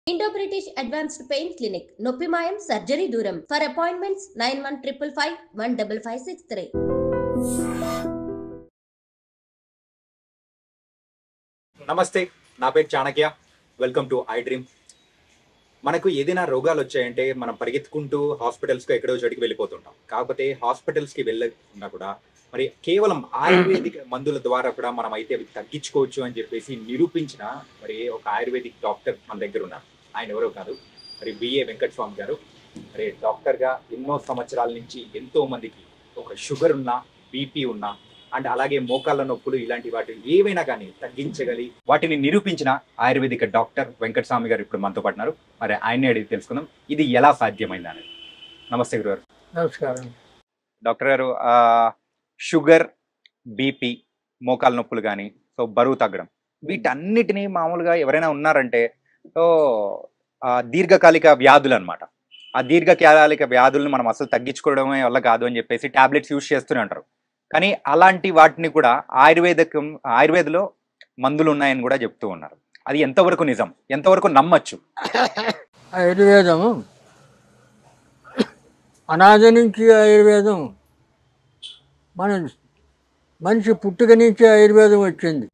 Indo British advanced pain clinic నొప్పి మాయం surgery దూరం ఫర్ అపాయింట్మెంట్స్ 9155515563. నమస్తే, నా పేరు Chanakya. Welcome to I dream. మనకు ఏదైనా రోగాలు వచ్చాయంటే మనం పరిగెత్తుకుంటూ హాస్పిటల్స్కి ఎక్కడో చోటికి వెళ్ళిపోతుంటాం. కాకపోతే హాస్పిటల్స్కి వెళ్ళకుండా కూడా మరి కేవలం ఆయుర్వేదిక్ మందుల ద్వారా కూడా మనం అయితే అవి తగ్గించుకోవచ్చు అని చెప్పేసి నిరూపించిన మరి ఒక ఆయుర్వేదిక్ డాక్టర్ మన దగ్గర ఉన్నారు. ఆయన ఎవరో కాదు, మరి బిఏ వెంకటస్వామి గారు. మరి డాక్టర్గా ఎన్నో సంవత్సరాల నుంచి ఎంతో మందికి ఒక షుగర్ ఉన్నా, బీపీ ఉన్నా అండ్ అలాగే మోకాళ్ళ నొప్పులు ఇలాంటి వాటి ఏవైనా కానీ తగ్గించగలి వాటిని నిరూపించిన ఆయుర్వేదిక డాక్టర్ వెంకటస్వామి గారు ఇప్పుడు మనతో పాటున్నారు. మరి ఆయన్ని అడిగి తెలుసుకుందాం ఇది ఎలా సాధ్యమైంది అనేది. నమస్తే గురుగారు. నమస్కారం. డాక్టర్ గారు, షుగర్, బీపీ, మోకాళ్ళ నొప్పులు కానీ బరువు తగ్గడం వీటన్నిటినీ మామూలుగా ఎవరైనా ఉన్నారంటే దీర్ఘకాలిక వ్యాధులు అనమాట. ఆ దీర్ఘకాలిక వ్యాధులను మనం అసలు తగ్గించుకోవడమే వల్ల కాదు అని చెప్పేసి టాబ్లెట్స్ యూజ్ చేస్తూనే అంటారు. కానీ అలాంటి వాటిని కూడా ఆయుర్వేదలో మందులు ఉన్నాయని కూడా చెప్తూ ఉన్నారు. అది ఎంతవరకు నిజం, ఎంతవరకు నమ్మచ్చు? ఆయుర్వేదం అనాది నుంచి ఆయుర్వేదం మనిషి పుట్టుక నుంచి ఆయుర్వేదం వచ్చింది.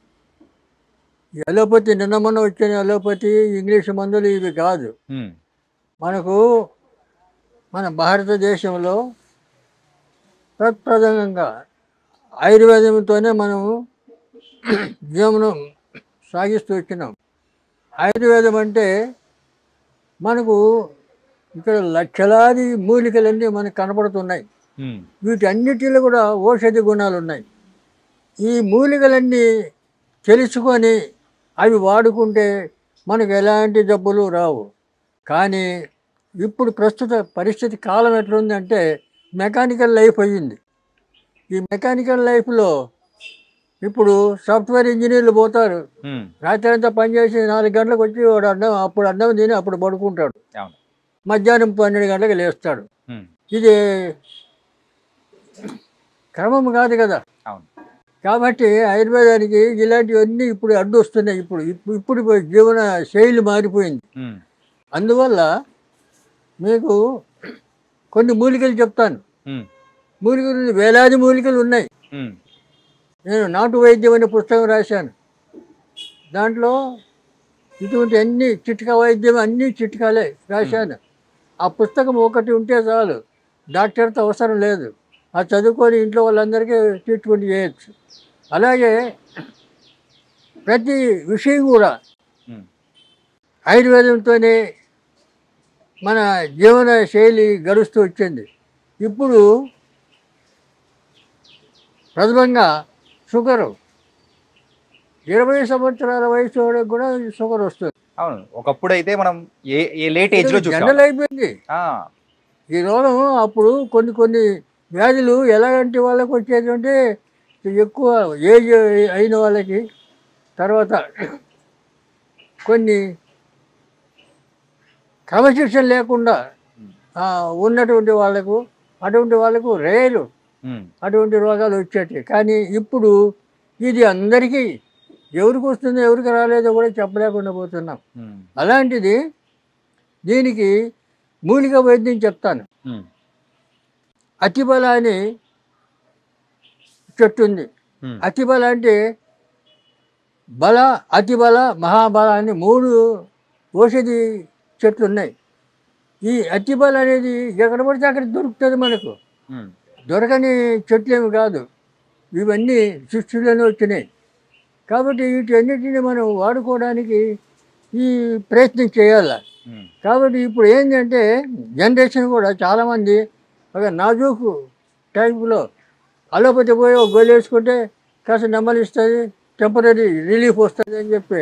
అలోపతి నిన్న మొన్న వచ్చిన అలోపతి ఇంగ్లీష్ మందులు ఇవి కాదు. మనకు మన భారతదేశంలో ప్రప్రథమంగా ఆయుర్వేదంతోనే మనము జీవనం సాగిస్తూ వచ్చినాం. ఆయుర్వేదం అంటే మనకు ఇక్కడ లక్షలాది మూలికలన్నీ మనకు కనపడుతున్నాయి. వీటన్నిటిలో కూడా ఔషధి గుణాలు ఉన్నాయి. ఈ మూలికలన్నీ తెలుసుకొని అవి వాడుకుంటే మనకు ఎలాంటి జబ్బులు రావు. కానీ ఇప్పుడు ప్రస్తుత పరిస్థితి కాలం ఎట్లుందంటే మెకానికల్ లైఫ్ అయ్యింది. ఈ మెకానికల్ లైఫ్లో ఇప్పుడు సాఫ్ట్వేర్ ఇంజనీర్లు పోతారు, రాత్రి అంతా పనిచేసి 4 గంటలకు వచ్చి వాడు అప్పుడు అన్నం తిని అప్పుడు పడుకుంటాడు, మధ్యాహ్నం 12 గంటలకు లేస్తాడు. ఇది క్రమం కాదు కదా. కాబట్టి ఆయుర్వేదానికి ఇలాంటివన్నీ ఇప్పుడు అడ్డు వస్తున్నాయి. ఇప్పుడు జీవన శైలి మారిపోయింది. అందువల్ల మీకు కొన్ని మూలికలు చెప్తాను. మూలికలు వేలాది మూలికలు ఉన్నాయి. నేను నాటు వైద్యం అనే పుస్తకం రాశాను. దాంట్లో ఇటువంటి అన్ని చిట్కా వైద్యం అన్ని చిట్కాలే రాశాను. ఆ పుస్తకం ఒకటి ఉంటే చాలు, డాక్టర్తో అవసరం లేదు. అది చదువుకొని ఇంట్లో వాళ్ళందరికీ ట్రీట్మెంట్ చేయొచ్చు. అలాగే ప్రతి విషయం కూడా ఆయుర్వేదంతోనే మన జీవన శైలి గడుస్తూ వచ్చింది. ఇప్పుడు ప్రథమంగా షుగరు 20 సంవత్సరాల వయసు వాళ్ళకి కూడా షుగర్ వస్తుంది. అవును, ఒకప్పుడు అయితే మనం ఏ లేట్ ఏజ్లో జనరల్ అయిపోయింది ఈ రోగం. అప్పుడు కొన్ని వ్యాధులు ఎలాంటి వాళ్ళకి వచ్చేది అంటే ఎక్కువ ఏజ్ అయిన వాళ్ళకి, తర్వాత కొన్ని క్రమశిక్షణ లేకుండా ఉన్నటువంటి వాళ్ళకు, అటువంటి వాళ్ళకు రేరు అటువంటి రోగాలు వచ్చేవి. కానీ ఇప్పుడు ఇది అందరికీ ఎవరికి వస్తుందో ఎవరికి రాలేదో కూడా చెప్పలేకుండా పోతున్నాం. అలాంటిది దీనికి మూలిక వైద్యం చెప్తాను. అతిబల అని చెట్టు ఉంది. అతిబల అంటే బల, అతిబల, మహాబల అని 3 ఔషధి చెట్లు ఉన్నాయి. ఈ అతిబల అనేది ఎక్కడ పడితే అక్కడ దొరుకుతుంది. మనకు దొరకని చెట్లు ఏమి కాదు, ఇవన్నీ సృష్టిలోనే వచ్చినాయి. కాబట్టి వీటన్నిటిని మనం వాడుకోవడానికి ఈ ప్రయత్నం చేయాలి. కాబట్టి ఇప్పుడు ఏంటంటే జనరేషన్ కూడా చాలామంది ఒక నాజూకు టైపులో అలోపతి పోయి ఒక గొల్లు వేసుకుంటే కాస్త నెమ్మలిస్తుంది, టెంపరీ రిలీఫ్ వస్తుంది అని చెప్పి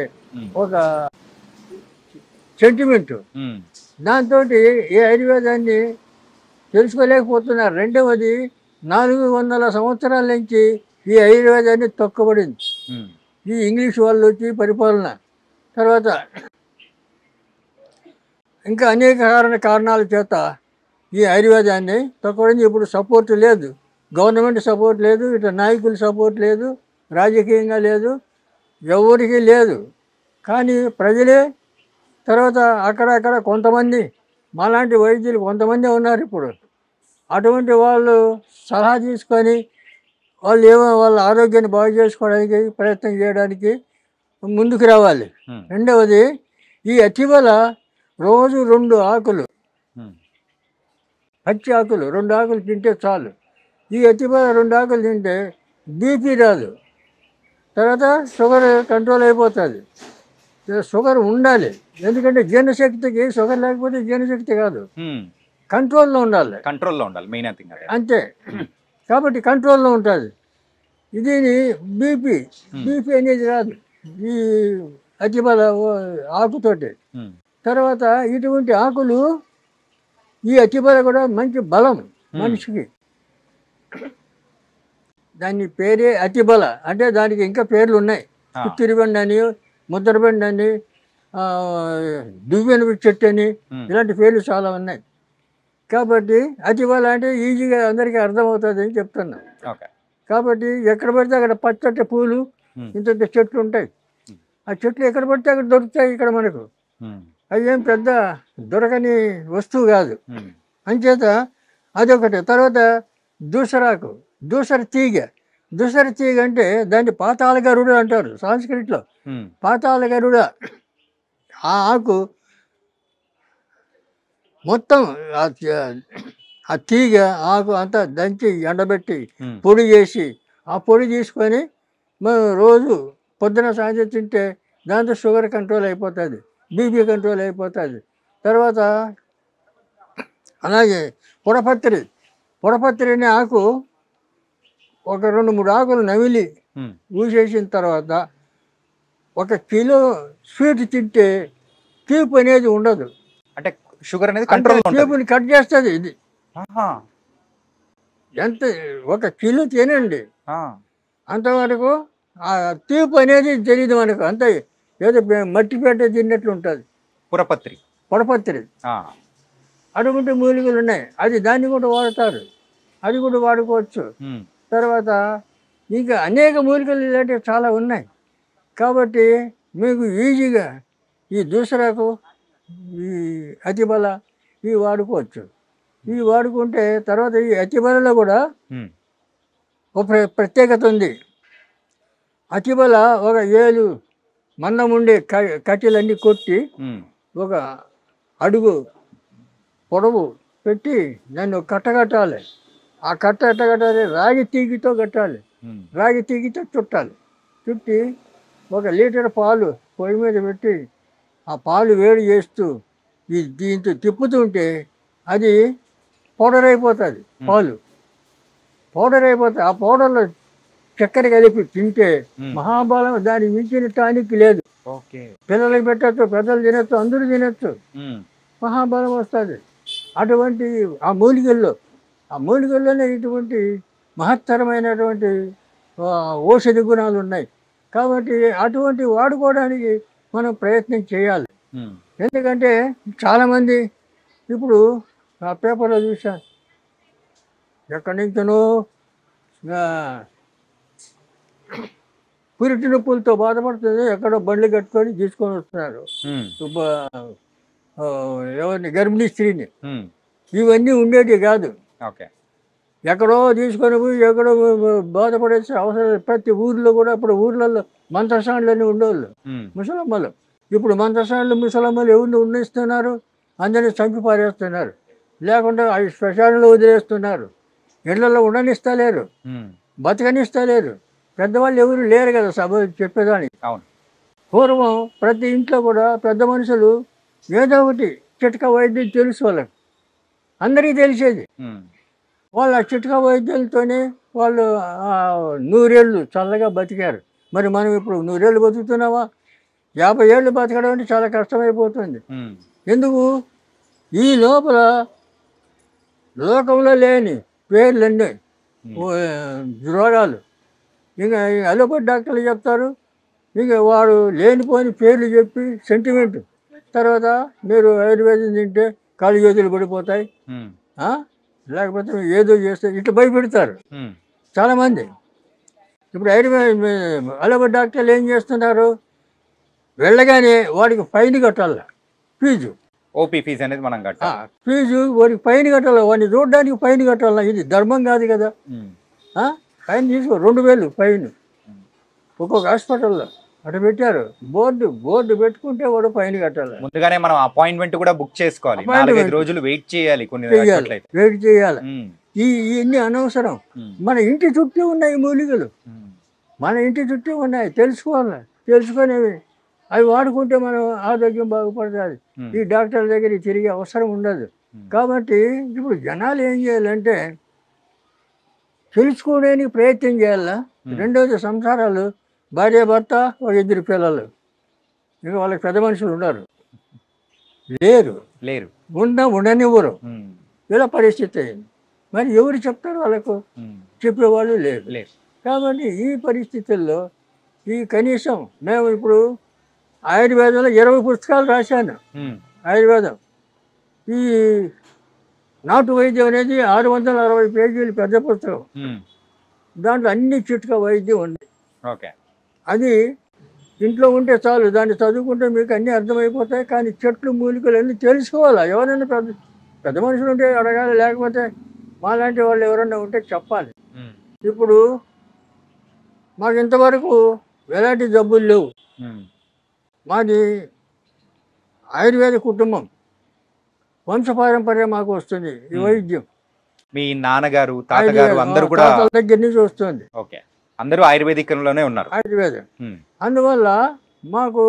ఒక సెంటిమెంటు. దాంతో ఈ ఆయుర్వేదాన్ని తెలుసుకోలేకపోతున్నారు. రెండవది 400 సంవత్సరాల నుంచి ఈ ఆయుర్వేదాన్ని తొక్కబడింది. ఈ ఇంగ్లీష్ వాళ్ళు వచ్చి పరిపాలన తర్వాత ఇంకా అనేక కారణాల చేత ఈ ఆయుర్వేదాన్ని తొక్కబడింది. ఇప్పుడు సపోర్ట్ లేదు, గవర్నమెంట్ సపోర్ట్ లేదు, ఇటు నాయకుల సపోర్ట్ లేదు, రాజకీయంగా లేదు, ఎవరికి లేదు. కానీ ప్రజలే తర్వాత అక్కడ కొంతమంది మాలాంటి వైద్యులు కొంతమంది ఉన్నారు ఇప్పుడు. అటువంటి వాళ్ళు సలహా తీసుకొని వాళ్ళు వాళ్ళ ఆరోగ్యాన్ని బాగు చేసుకోవడానికి ప్రయత్నం చేయడానికి ముందుకు రావాలి. రెండవది, ఈ అతిబల రోజు 2 ఆకులు, పచ్చి ఆకులు 2 ఆకులు తింటే చాలు. ఈ అతిబల 2 ఆకులు తింటే బీపీ రాదు, తర్వాత షుగర్ కంట్రోల్ అయిపోతుంది. షుగర్ ఉండాలి, ఎందుకంటే జీర్ణశక్తికి షుగర్ లేకపోతే జీర్ణశక్తి కాదు, కంట్రోల్లో ఉండాలి. మెయిన్ అంతే. కాబట్టి కంట్రోల్లో ఉంటుంది. దీని బీపీ అనేది రాదు ఈ అతిబల ఆకుతోటి. తర్వాత ఇటువంటి ఆకులు, ఈ అతిబల కూడా మంచి బలం మనిషికి. దాని పేరే అతిబల. అంటే దానికి ఇంకా పేర్లు ఉన్నాయి. తిరుబండి అని, ముద్రబండి అని, దువ్వెన చెట్టు అని, ఇలాంటి పేర్లు చాలా ఉన్నాయి. కాబట్టి అతిబల అంటే ఈజీగా అందరికీ అర్థమవుతుంది అని చెప్తున్నా. కాబట్టి ఎక్కడ పడితే అక్కడ పచ్చటి పూలు, ఇంత చెట్లు ఉంటాయి. ఆ చెట్లు ఎక్కడ పడితే అక్కడ దొరుకుతాయి ఇక్కడ మనకు. అవి ఏం పెద్ద దొరకని వస్తువు కాదు. అంచేత అదొకటి. తర్వాత దూసరాకు, దూసర తీగ అంటే దాన్ని పాతాళ గరుడ అంటారు సాంస్క్రిట్లో. పాతాళ గరుడ ఆ ఆకు మొత్తం ఆ తీగ ఆకు అంతా దంచి ఎండబెట్టి పొడి చేసి ఆ పొడి తీసుకొని మనం రోజు పొద్దున సాయంత్రం తింటే దాంతో షుగర్ కంట్రోల్ అయిపోతుంది, బీపీ కంట్రోల్ అయిపోతుంది. తర్వాత అలాగే పొడపత్రి అనే ఆకు ఒక 2-3 ఆకులు నమిలి ఊసేసిన తర్వాత 1 కిలో స్వీట్ తింటే తీపి అనేది ఉండదు. అంటే షుగర్ అనేది కంట్రోల్, తీపిని కట్ చేస్తుంది ఇది. ఎంత 1 కిలో తినండి, అంతవరకు ఆ తీపి అనేది తెలియదు మనకు. అంతే, ఏదో మట్టిపేట తిన్నట్లు ఉంటుంది పొడపత్రి. అటువంటి మూలికలు ఉన్నాయి, అది దాన్ని కూడా వాడతారు, అది కూడా వాడుకోవచ్చు. తర్వాత ఇంకా అనేక మూలికలు ఇలాంటివి చాలా ఉన్నాయి. కాబట్టి మీకు ఈజీగా ఈ దూసరాకు, ఈ అతిబల ఇవి వాడుకోవచ్చు. ఇవి వాడుకుంటే తర్వాత ఈ అతిబలలో కూడా ఒక ప్రత్యేకత ఉంది. అతిబల ఒక 7 మందం ఉండే కట్టెలన్నీ కొట్టి 1 అడుగు పొడవు పెట్టి దాన్ని కట్టగట్టాలి. ఆ కట్ట ఎట్టగట్టాలి, రాగి తీగితో కట్టాలి, రాగి తీగితో చుట్టి 1 లీటర్ పాలు పొయ్యి మీద పెట్టి ఆ పాలు వేడి చేస్తూ దీంతో తిప్పుతుంటే అది పౌడర్ అయిపోతుంది. పౌడర్ అయిపోతుంది. ఆ పౌడర్లో చక్కెర కలిపి తింటే మహాబలం, దాని మించిన టానిక్ లేదు. పిల్లలకి పెట్టచ్చు, పెద్దలు తినచ్చు, అందరూ తినచ్చు, మహాబలం వస్తుంది. అటువంటి ఆ మూలికల్లోనే ఇటువంటి మహత్తరమైనటువంటి ఔషధి గుణాలు ఉన్నాయి. కాబట్టి అటువంటి వాడుకోవడానికి మనం ప్రయత్నం చేయాలి. ఎందుకంటే చాలామంది ఇప్పుడు ఆ పేపర్లో చూశాను, ఎక్కడి నుంచో పురిటి నొప్పులతో బాధపడుతుంది, ఎక్కడో బండ్లు కట్టుకొని తీసుకొని వస్తున్నారు ఎవరిని, గర్భిణీ స్త్రీని. ఇవన్నీ ఉండేవి కాదు. ఎక్కడో తీసుకొని పోయి ఎక్కడో బాధపడేసి అవసరం. ప్రతి ఊర్లో కూడా ఇప్పుడు ఊర్లలో మంత్రసానులన్నీ ఉండేవాళ్ళు ముసలమ్మలు. ఇప్పుడు మంత్రసానులు ముసలమ్మలు ఎవరిని ఉన్నిస్తున్నారు, అందరినీ చంపి పారేస్తున్నారు, లేకుండా అవి శ్మశానంలో వదిలేస్తున్నారు. ఇళ్లలో ఉండనిస్తలేరు, బతకనిస్తలేరు. పెద్దవాళ్ళు ఎవరు లేరు కదా సభ చెప్పేదానికి. పూర్వం ప్రతి ఇంట్లో కూడా పెద్ద మనుషులు ఏదో ఒకటి చిట్కా వైద్యం తెలుసు వాళ్ళకి, అందరికీ తెలిసేది. వాళ్ళు ఆ చిట్కా వైద్యులతోనే వాళ్ళు 100 ఏళ్ళు చల్లగా బతికారు. మరి మనం ఇప్పుడు 100 ఏళ్ళు బతుకుతున్నావా? 50 ఏళ్ళు బతకడం అంటే చాలా కష్టమైపోతుంది. ఎందుకు? ఈ లోపల లోకంలో లేని పేర్లన్నీ రోగాలు. ఇంకా అలోపతి డాక్టర్లు చెప్తారు, ఇంకా వాడు లేనిపోని పేర్లు చెప్పి సెంటిమెంట్. తర్వాత మీరు ఆయుర్వేదం తింటే కాళ్ళు చేతులు పడిపోతాయి, లేకపోతే ఏదో చేస్తే ఇట్లా భయపెడతారు చాలామంది. ఇప్పుడు అలోపతి డాక్టర్లు ఏం చేస్తున్నారు? వెళ్ళగానే వాడికి ఫైన్ కట్టాలి. ఫీజు. ఓపీ ఫీజు అనేది మనం కట్టాలి. ఫీజు వాడికి ఫైన్ కట్టాలి, వాడిని చూడడానికి ఫైన్ కట్టాలి. ఇది ధర్మం కాదు కదా. ఫైన్ తీసుకో 2000 ఫైన్ ఒక్కొక్క హాస్పిటల్లో అటు పెట్టారు. బోర్డు పెట్టుకుంటే వాడు ఫైన్ కట్టాలి. ముందుగానే మనం అపాయింట్మెంట్ కూడా బుక్ చేసుకోవాలి. 4-5 రోజులు వెయిట్ చేయాలి. వెయిట్ చేయాలి. ఇవన్నీ అనవసరం. మన ఇంటి చుట్టూ ఉన్నాయి మూలికలు, మన ఇంటి చుట్టూ ఉన్నాయి. తెలుసుకోవాలి. తెలుసుకునేవి అవి వాడుకుంటే మనం ఆరోగ్యం బాగుపడుతుంది. ఈ డాక్టర్ల దగ్గర తిరిగే అవసరం ఉండదు. కాబట్టి ఇప్పుడు జనాలు ఏం చేయాలంటే తెలుసుకోవడానికి ప్రయత్నం చేయాలా. రెండోది సంసారాలు, భార్య భర్త, ఒక 2 పిల్లలు, ఇక వాళ్ళకి పెద్ద మనుషులు ఉన్నారు లేరు ఉండనివ్వరు. ఇలా పరిస్థితి అయింది. మరి ఎవరు చెప్తారు వాళ్ళకు? చెప్పేవాళ్ళు లేరు. కాబట్టి ఈ పరిస్థితుల్లో ఈ కనీసం మేము ఇప్పుడు ఆయుర్వేదంలో 20 పుస్తకాలు రాశాను. ఆయుర్వేదం ఈ నాటు వైద్యం అనేది 660 పేజీలు పెద్ద పుస్తకం. దాంట్లో అన్ని చిట్కా వైద్యం ఉంది. అది ఇంట్లో ఉంటే చాలు, దాన్ని చదువుకుంటే మీకు అన్నీ అర్థమైపోతాయి. కానీ చెట్లు మూలికలు అన్నీ తెలుసుకోవాలి. ఎవరైనా పెద్ద మనుషులు ఉంటే అడగాలి, లేకపోతే మాలాంటి వాళ్ళు ఎవరైనా ఉంటే చెప్పాలి. ఇప్పుడు మాకు ఇంతవరకు ఎలాంటి జబ్బులు లేవు. మాది ఆయుర్వేద కుటుంబం, వంశపారంపర్యం మాకు వస్తుంది ఈ వైద్యం. మీ నాన్నగారు, తాతగారు అందరూ కూడా దగ్గర నుంచి వస్తుంది. అందరూ ఆయుర్వేదికంలోనే ఉన్నారు. ఆయుర్వేదం. అందువల్ల మాకు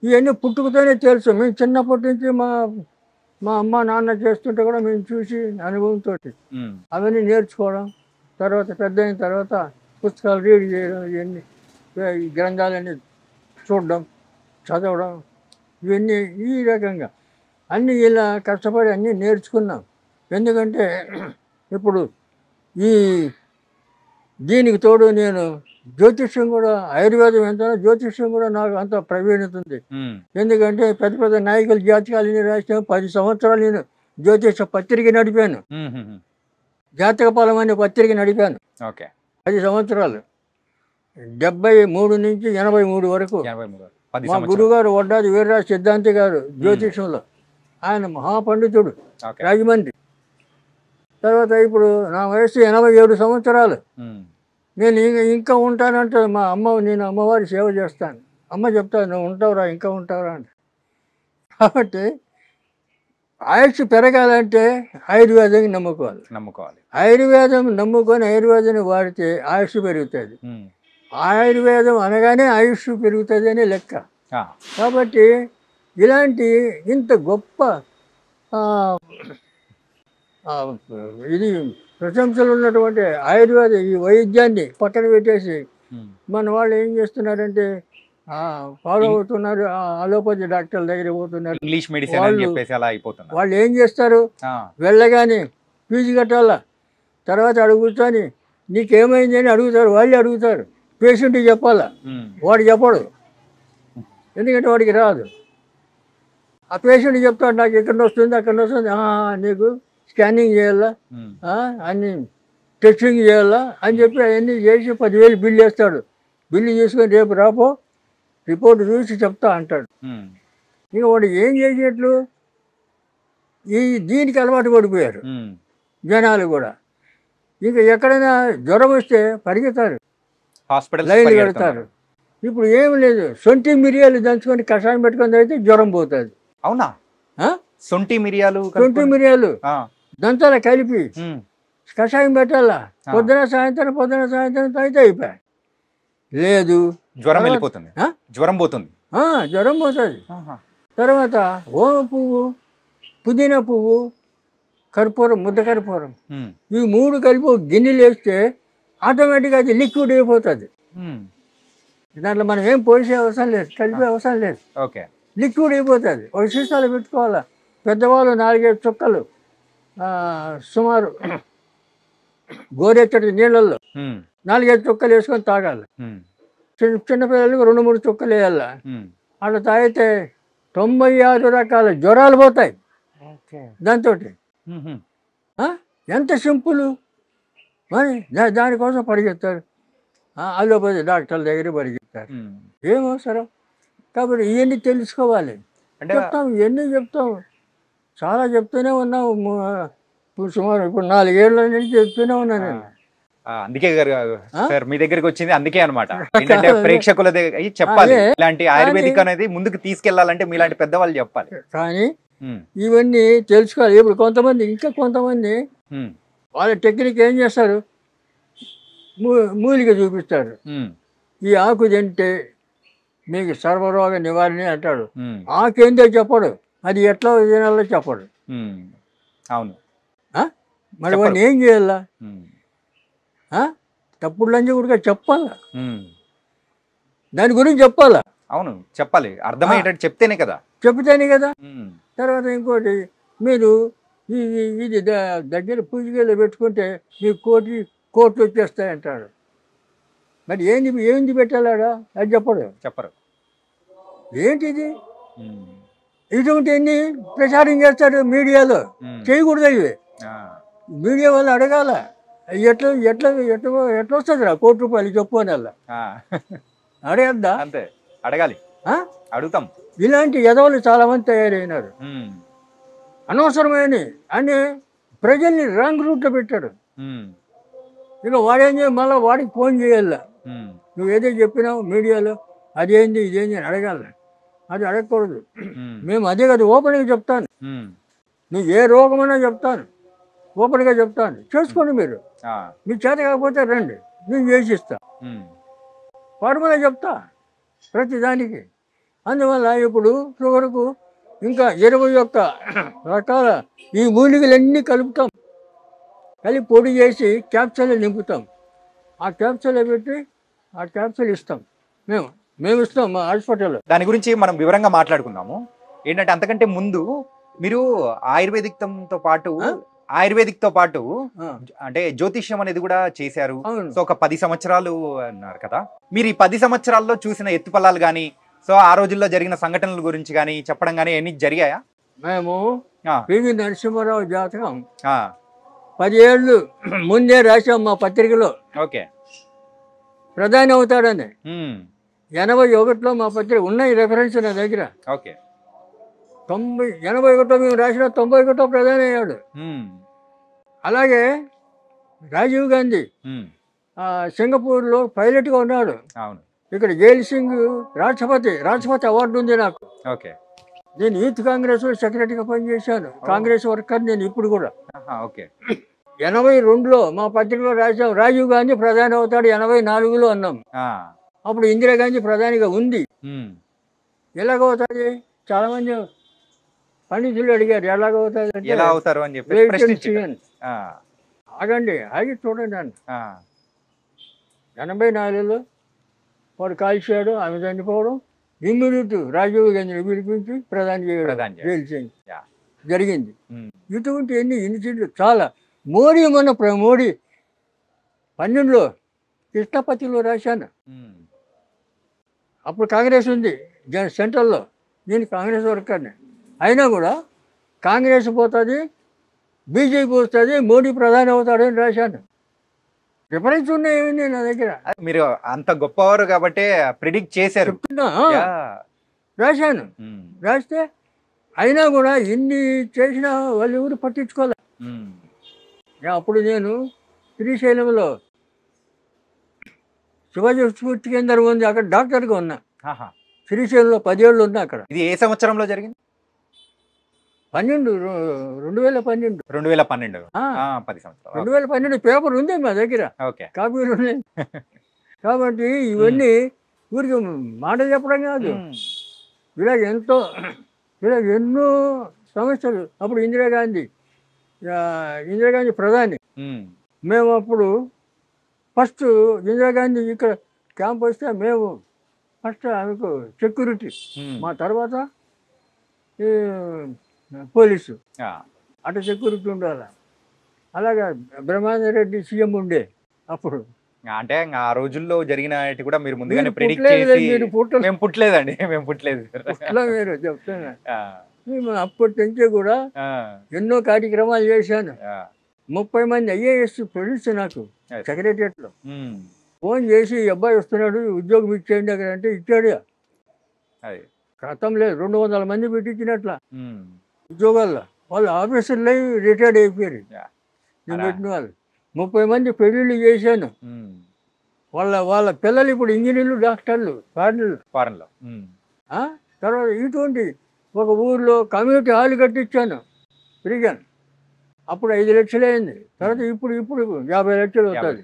ఇవన్నీ పుట్టుకతోనే తెలుసు. మేము చిన్నప్పటి నుంచి మా అమ్మ నాన్న చేస్తుంటే కూడా మేము చూసి అనుభవంతో అవన్నీ నేర్చుకోవడం, తర్వాత పెద్ద అయిన తర్వాత పుస్తకాలు రీడ్ చేయడం, ఇవన్నీ ఈ గ్రంథాలన్నీ చూడడం, చదవడం, ఇవన్నీ ఈ రకంగా అన్నీ ఇలా కష్టపడి అన్నీ నేర్చుకున్నాం. ఎందుకంటే ఇప్పుడు దీనికి తోడు నేను జ్యోతిష్యం కూడా, ఆయుర్వేదం ఎంత జ్యోతిష్యం కూడా నాకు అంత ప్రవీణత ఉంది. ఎందుకంటే పెద్ద నాయకుల జాతకాలు రాసిన 10 సంవత్సరాలు నేను జ్యోతిష పత్రిక నడిపాను. జాతక ఫలం అనే పత్రిక నడిపాను 10 సంవత్సరాలు, 73 నుంచి 83 వరకు. మా గురుగారు వడ్డాది వీర్రాజు సిద్ధాంతి గారు జ్యోతిషంలో, ఆయన మహాపండితుడు, రాజమండ్రి. తర్వాత ఇప్పుడు నా వయసు 87 సంవత్సరాలు. నేను ఇంకా ఉంటానంటే మా అమ్మ, నేను అమ్మవారి సేవ చేస్తాను. అమ్మ చెప్తాను, నువ్వు ఉంటావురా, ఇంకా ఉంటావురా అంటే. కాబట్టి ఆయుష్ పెరగాలంటే ఆయుర్వేదాన్ని నమ్ముకోవాలి. ఆయుర్వేదం నమ్ముకొని ఆయుర్వేదాన్ని వాడితే ఆయుష్ పెరుగుతుంది. ఆయుర్వేదం అనగానే ఆయుష్ పెరుగుతుంది అనే లెక్క. కాబట్టి ఇలాంటి ఇంత గొప్ప ఇది ప్రశంసలు ఉన్నటువంటి ఆయుర్వేద ఈ వైద్యాన్ని పక్కన పెట్టేసి మన వాళ్ళు ఏం చేస్తున్నారంటే ఫాలో అవుతున్నారు, అలోపతి డాక్టర్ల దగ్గర పోతున్నారు. ఇంగ్లీష్ మెడిసిన్ అని చెప్పేసి అలా అయిపోతున్నారు. వాళ్ళు ఏం చేస్తారు, వెళ్ళగానే ఫీజు కట్టాలా, తర్వాత అడుగుతాని నీకేమైంది అని అడుగుతారు. వాళ్ళే అడుగుతారు, పేషెంట్కి చెప్పాలా, వాడు చెప్పడు, ఎందుకంటే వాడికి రాదు. ఆ పేషెంట్ చెప్తాడు, నాకు ఎక్కడ వస్తుంది అక్కడ వస్తుంది, నీకు స్కానింగ్ చేయాలా, అన్ని టెస్టింగ్ చేయాలా అని చెప్పి అవన్నీ చేసి 10,000 బిల్లు వేస్తాడు. బిల్లు చేసుకొని రేపు రాపో రిపోర్ట్ చూసి చెప్తా అంటాడు. ఇక వాడు ఏం చేసేట్లు దీనికి అలవాటు పడిపోయారు జనాలు కూడా. ఇంకా ఎక్కడైనా జ్వరం వస్తే పరిగెత్తారు, లైన్లు కడతారు. ఇప్పుడు ఏమి లేదు, సొంటి మిరియాలు దంచుకొని కషాయం పెట్టుకొని అయితే జ్వరం పోతుంది. అవునా? సొంటి మిరియాలు దంచాల కలిపి కషాయం పెట్టాలా, పొద్దున సాయంత్రం అయితే అయిపోయి. లేదు, జ్వరం వెళ్ళిపోతుంది, జ్వరం పోతుంది. తర్వాత ఓమ పువ్వు, పుదీనా పువ్వు, కర్పూరం, ముద్ద కర్పూరం, ఈ 3 కలిపి గిన్నెలు వేస్తే ఆటోమేటిక్గా అది లిక్విడ్ అయిపోతుంది. దాంట్లో మనం ఏం పోసే అవసరం లేదు, కలిపే అవసరం లేదు, లిక్విడ్ అయిపోతుంది. ఒక సీసాలు పెట్టుకోవాలా. పెద్దవాళ్ళు 4-5 చుక్కలు సుమారు గోరెచ్చటి నీళ్ళల్లో 4-5 చుక్కలు వేసుకొని తాగాలి. చిన్నపిల్లలకు 2-3 చుక్కలు వేయాల. అట్లా తాగితే 96 రకాల జ్వరాలు పోతాయి దాంతో. ఎంత సింపుల్. మరి దానికోసం పరిగెత్తారు, అలోపతి డాక్టర్ల దగ్గర పరిగెత్తారు. ఏం అవసరం? కాబట్టి ఇవన్నీ తెలుసుకోవాలి. అంటే చెప్తాం, ఎన్ని చెప్తాం, చాలా చెప్తూనే ఉన్నాం. ఇప్పుడు సుమారు ఇప్పుడు 4 ఏళ్ళ నుంచి చెప్తూనే ఉన్నాను నేను. అందుకే గారు ఆ? సార్ మీ దగ్గరికి వచ్చింది అందుకే అనమాట. ఏంటంటే ప్రేక్షకుల దగ్గర చెప్పాలి, అదే. ఇలాంటి కానీ ఆయుర్వేదిక్ అనేది ముందుకు తీసుకెళ్లాలంటే మీలాంటి పెద్దవాళ్ళు చెప్పాలి. కానీ ఉమ్, ఇవన్నీ తెలుసుకోవాలి. ఇప్పుడు కొంతమంది, ఇంకా కొంతమంది ఉమ్, వాళ్ళ టెక్నిక్ ఏం చేస్తారు, మూలిక చూపిస్తారు. ఉమ్, ఈ ఆకు తింటే మీకు సర్వరోగ నివారణ అంటాడు. ఉమ్, ఆకేందో చెప్పడు, అది ఎట్లా తినాలో చెప్పడు. ఉమ్. అవును. ఆ? మరి చెప్పరు. వాడిని ఏం చేయాలా? ఉమ్, తప్పుడు లంచం కూడా చెప్పాలా, ఉమ్. దాని గురించి చెప్పాలా. అవును, చెప్పాలి, అర్థమయ్యేటట్టు చెప్తేనే కదా. చెప్తేనే కదా. ఉమ్, తర్వాత ఇంకోటి, మీరు ఇది దగ్గర పూజగలో పెట్టుకుంటే మీకు కోట్లు వచ్చేస్తాయంటాడు. మరి ఏంది పెట్టాలాడా, అది చెప్పడు. చెప్పరు. ఏంటిది? ఉమ్, ఇటువంటివన్నీ ప్రచారం చేస్తాడు మీడియాలో. ఉమ్. చేయకూడదు ఇవి. ఆ, మీడియా వాళ్ళు అడగాల, ఎట్లా ఎట్లా ఎట్లా ఎట్లా వస్తుంది రా ₹1 చెప్పు అని అలా ఆ. అడగద్దా? అంతే, అడగాలి, అడుగుతాం. ఇలాంటి ఎదవలు చాలామంది తయారైనారు, ఉమ్, అనవసరమైన అని ప్రజల్ని రాంగ్ రూట్లో పెట్టాడు. ఉమ్, ఇక వాడేం చేయాలి, మళ్ళీ వాడికి ఫోన్ చేయాల, ఉమ్, నువ్వు ఏదో చెప్పినావు మీడియాలో అదేంది ఇదేంది అని అడగాల. అది అడగకూడదు. ఉమ్, మేము అదే కదా ఓపెన్గా చెప్తాను, ఉమ్. నువ్వు ఏ రోగమైనా చెప్తాను, ఓపెన్గా చెప్తాను, చేసుకోండి మీరు. ఆ, మీ చేత కాకపోతే రండి, నేను చేసిస్తా, ఉమ్, ఫార్ములా చెప్తా ప్రతిదానికి. అందువల్ల ఇప్పుడు షుగర్కు ఇంకా 21 రకాల ఈ మూలికలన్నీ కలుపుతాం, కలిపి పొడి చేసి క్యాప్సూల్ నింపుతాం. ఆ క్యాప్సూల్ పెట్టి ఆ క్యాప్సూల్ ఇస్తాం, మేము ఇస్తాం మా హాస్పిటల్లో. దాని గురించి మనం వివరంగా మాట్లాడుకుందాము. ఏంటంటే అంతకంటే ముందు మీరు ఆయుర్వేదిక్తో పాటు ఆ, అంటే జ్యోతిష్యం అనేది కూడా చేశారు. అవును. సో ఒక 10 సంవత్సరాలు అన్నారు కదా. మీరు ఈ 10 సంవత్సరాల్లో చూసిన ఎత్తుపల్లాలు కానీ, సో ఆ రోజుల్లో జరిగిన సంఘటనల గురించి కానీ చెప్పడం కానీ ఎన్ని జరిగాయా? మేము ఆ, పివి నరసింహారావు జాతకం ఆ, 10 ఏళ్ళు ముందే రాసాం మా పత్రికలో, ఓకే. ప్రధాని అవుతాడని. ఉమ్, 81లో మా పత్రిక ఉన్నాయి రెఫరెన్స్ నా దగ్గర. ఓకే. 81 మేము రాసిన 91 ప్రధాని అయ్యాడు. ఉమ్, అలాగే రాజీవ్ గాంధీ ఉమ్, సింగపూర్లో పైలట్గా ఉన్నాడు. అవును. ఇక్కడ జైల్ సింగ్ రాష్ట్రపతి అవార్డు ఉంది నాకు. ఓకే. నేను యూత్ కాంగ్రెస్ సెక్రటరీగా పనిచేశాను, కాంగ్రెస్ వర్కర్ నేను ఇప్పుడు కూడా. ఆహా, ఓకే. 82లో మా పత్రికలో రాసాం, రాజీవ్ గాంధీ ప్రధాని అవుతాడు 84లో అన్నాం. ఆ, అప్పుడు ఇందిరాగాంధీ ప్రధానిగా ఉంది. ఉమ్, ఎలాగవుతుంది? చాలామంది పండితులు అడిగారు ఎలాగవుతుంది అంటే, ఎలా అవుతారు అని చెప్పి వెయిట్ అండ్ ప్రశ్నించారు. సీ అని. ఆగండి, ఆగి చూడండి అని. ఆ, 84లో వాడు కాల్చాడు, ఆమె చనిపోవడం, ఇమ్మీడియట్ రాజీవ్ గాంధీని పిలిపించి ప్రధాని చేయడం, జైలు సింగ్ యా. జరిగింది. ఉమ్, ఇటువంటి ఇన్సిడెంట్లు చాలా. మోడీ 12లో కృష్ణపతిలో రాశాను. ఉమ్, అప్పుడు కాంగ్రెస్ ఉంది సెంట్రల్లో, నేను కాంగ్రెస్ వర్కర్ని. అయినా కూడా కాంగ్రెస్ పోతుంది, బీజేపీ వస్తుంది, మోడీ ప్రధాని అవుతాడు అని రాశాను. రిఫరెన్స్ ఉన్నాయేమి నా దగ్గర, మీరు అంత గొప్పవారు కాబట్టి ప్రిడిక్ట్ చేశారు. చెప్తున్నా. యా. రాశాను. ఉమ్, రాస్తే అయినా కూడా ఇన్ని చేసినా వాళ్ళు ఎవరు పట్టించుకోలే. ఉమ్, అప్పుడు నేను శ్రీశైలంలో శివాజీ స్ఫూర్తి కేంద్రం ఉంది, అక్కడ డాక్టర్గా ఉన్నా. ఆహా. శ్రీశైలంలో 10 ఏళ్ళు ఉన్నా అక్కడ. ఇది ఏ సంవత్సరంలో జరిగింది? 2012 2012. 10 సంవత్సరాలు. 2012 పేపర్ ఉంది మా దగ్గర, ఓకే. కాపీలు ఉన్నాయి. కాబట్టి ఇవన్నీ ఊరికి మాట చెప్పడం కాదు, ఉమ్, ఇలాగ ఎన్నో సమస్యలు. అప్పుడు ఇందిరాగాంధీ ప్రధాని. ఉమ్, మేము అప్పుడు ఫస్ట్ ఇందిరాగాంధీ ఇక్కడ క్యాంప్ వస్తే మేము ఫస్ట్ ఆమెకు సెక్యూరిటీ, ఉమ్, మా తర్వాత ఈ పోలీసు, ఆ, అటు సెక్యూరిటీ ఉండాలి. అలాగా బ్రహ్మానందరెడ్డి సీఎం ఉండే అప్పుడు. అంటే ఆ రోజుల్లో జరిగిన కూడా మీరు ముందుగానే మీరు ప్రిడిక్ట్ పుట్టలేదు, చేసి. మీరు పుట్టలేదు. మేము పుట్టలేదండి, మేము పుట్టలేదు. ఇట్లా మీరు చెప్తున్నా. ఆ, మేము అప్పటి నుంచి కూడా ఆ, ఎన్నో కార్యక్రమాలు చేశాను. ఆ, 30 మంది IAS ఫ్రెండ్స్ నాకు Yes. సెక్రటరియట్లో. ఉమ్, ఫోన్ చేసి ఈ అబ్బాయి వస్తున్నాడు, ఉద్యోగం ఇచ్చేయండి అక్కడ అంటే ఇచ్చాడు. అది క్రితం లేదు 200 మంది పెట్టించినట్ల ఉమ్. ఉద్యోగాల్లో వాళ్ళు ఆఫీసర్లు రిటైర్డ్ అయిపోయారు. యా. నేను అలా. పెట్టిన వాళ్ళు 30 మంది పెళ్ళిళ్ళు చేశాను. ఉమ్. వాళ్ళ వాళ్ళ పిల్లలు ఇప్పుడు ఇంజనీర్లు, డాక్టర్లు, ఫారిన్లు. ఫారెన్ లో. ఉమ్. తర్వాత ఇటువంటి ఒక ఊర్లో కమ్యూనిటీ హాల్ కట్టించాను ఫ్రీగా. అప్పుడు 5 లక్షలు అయింది. తర్వాత ఇప్పుడు 50 లక్షలు అవుతుంది.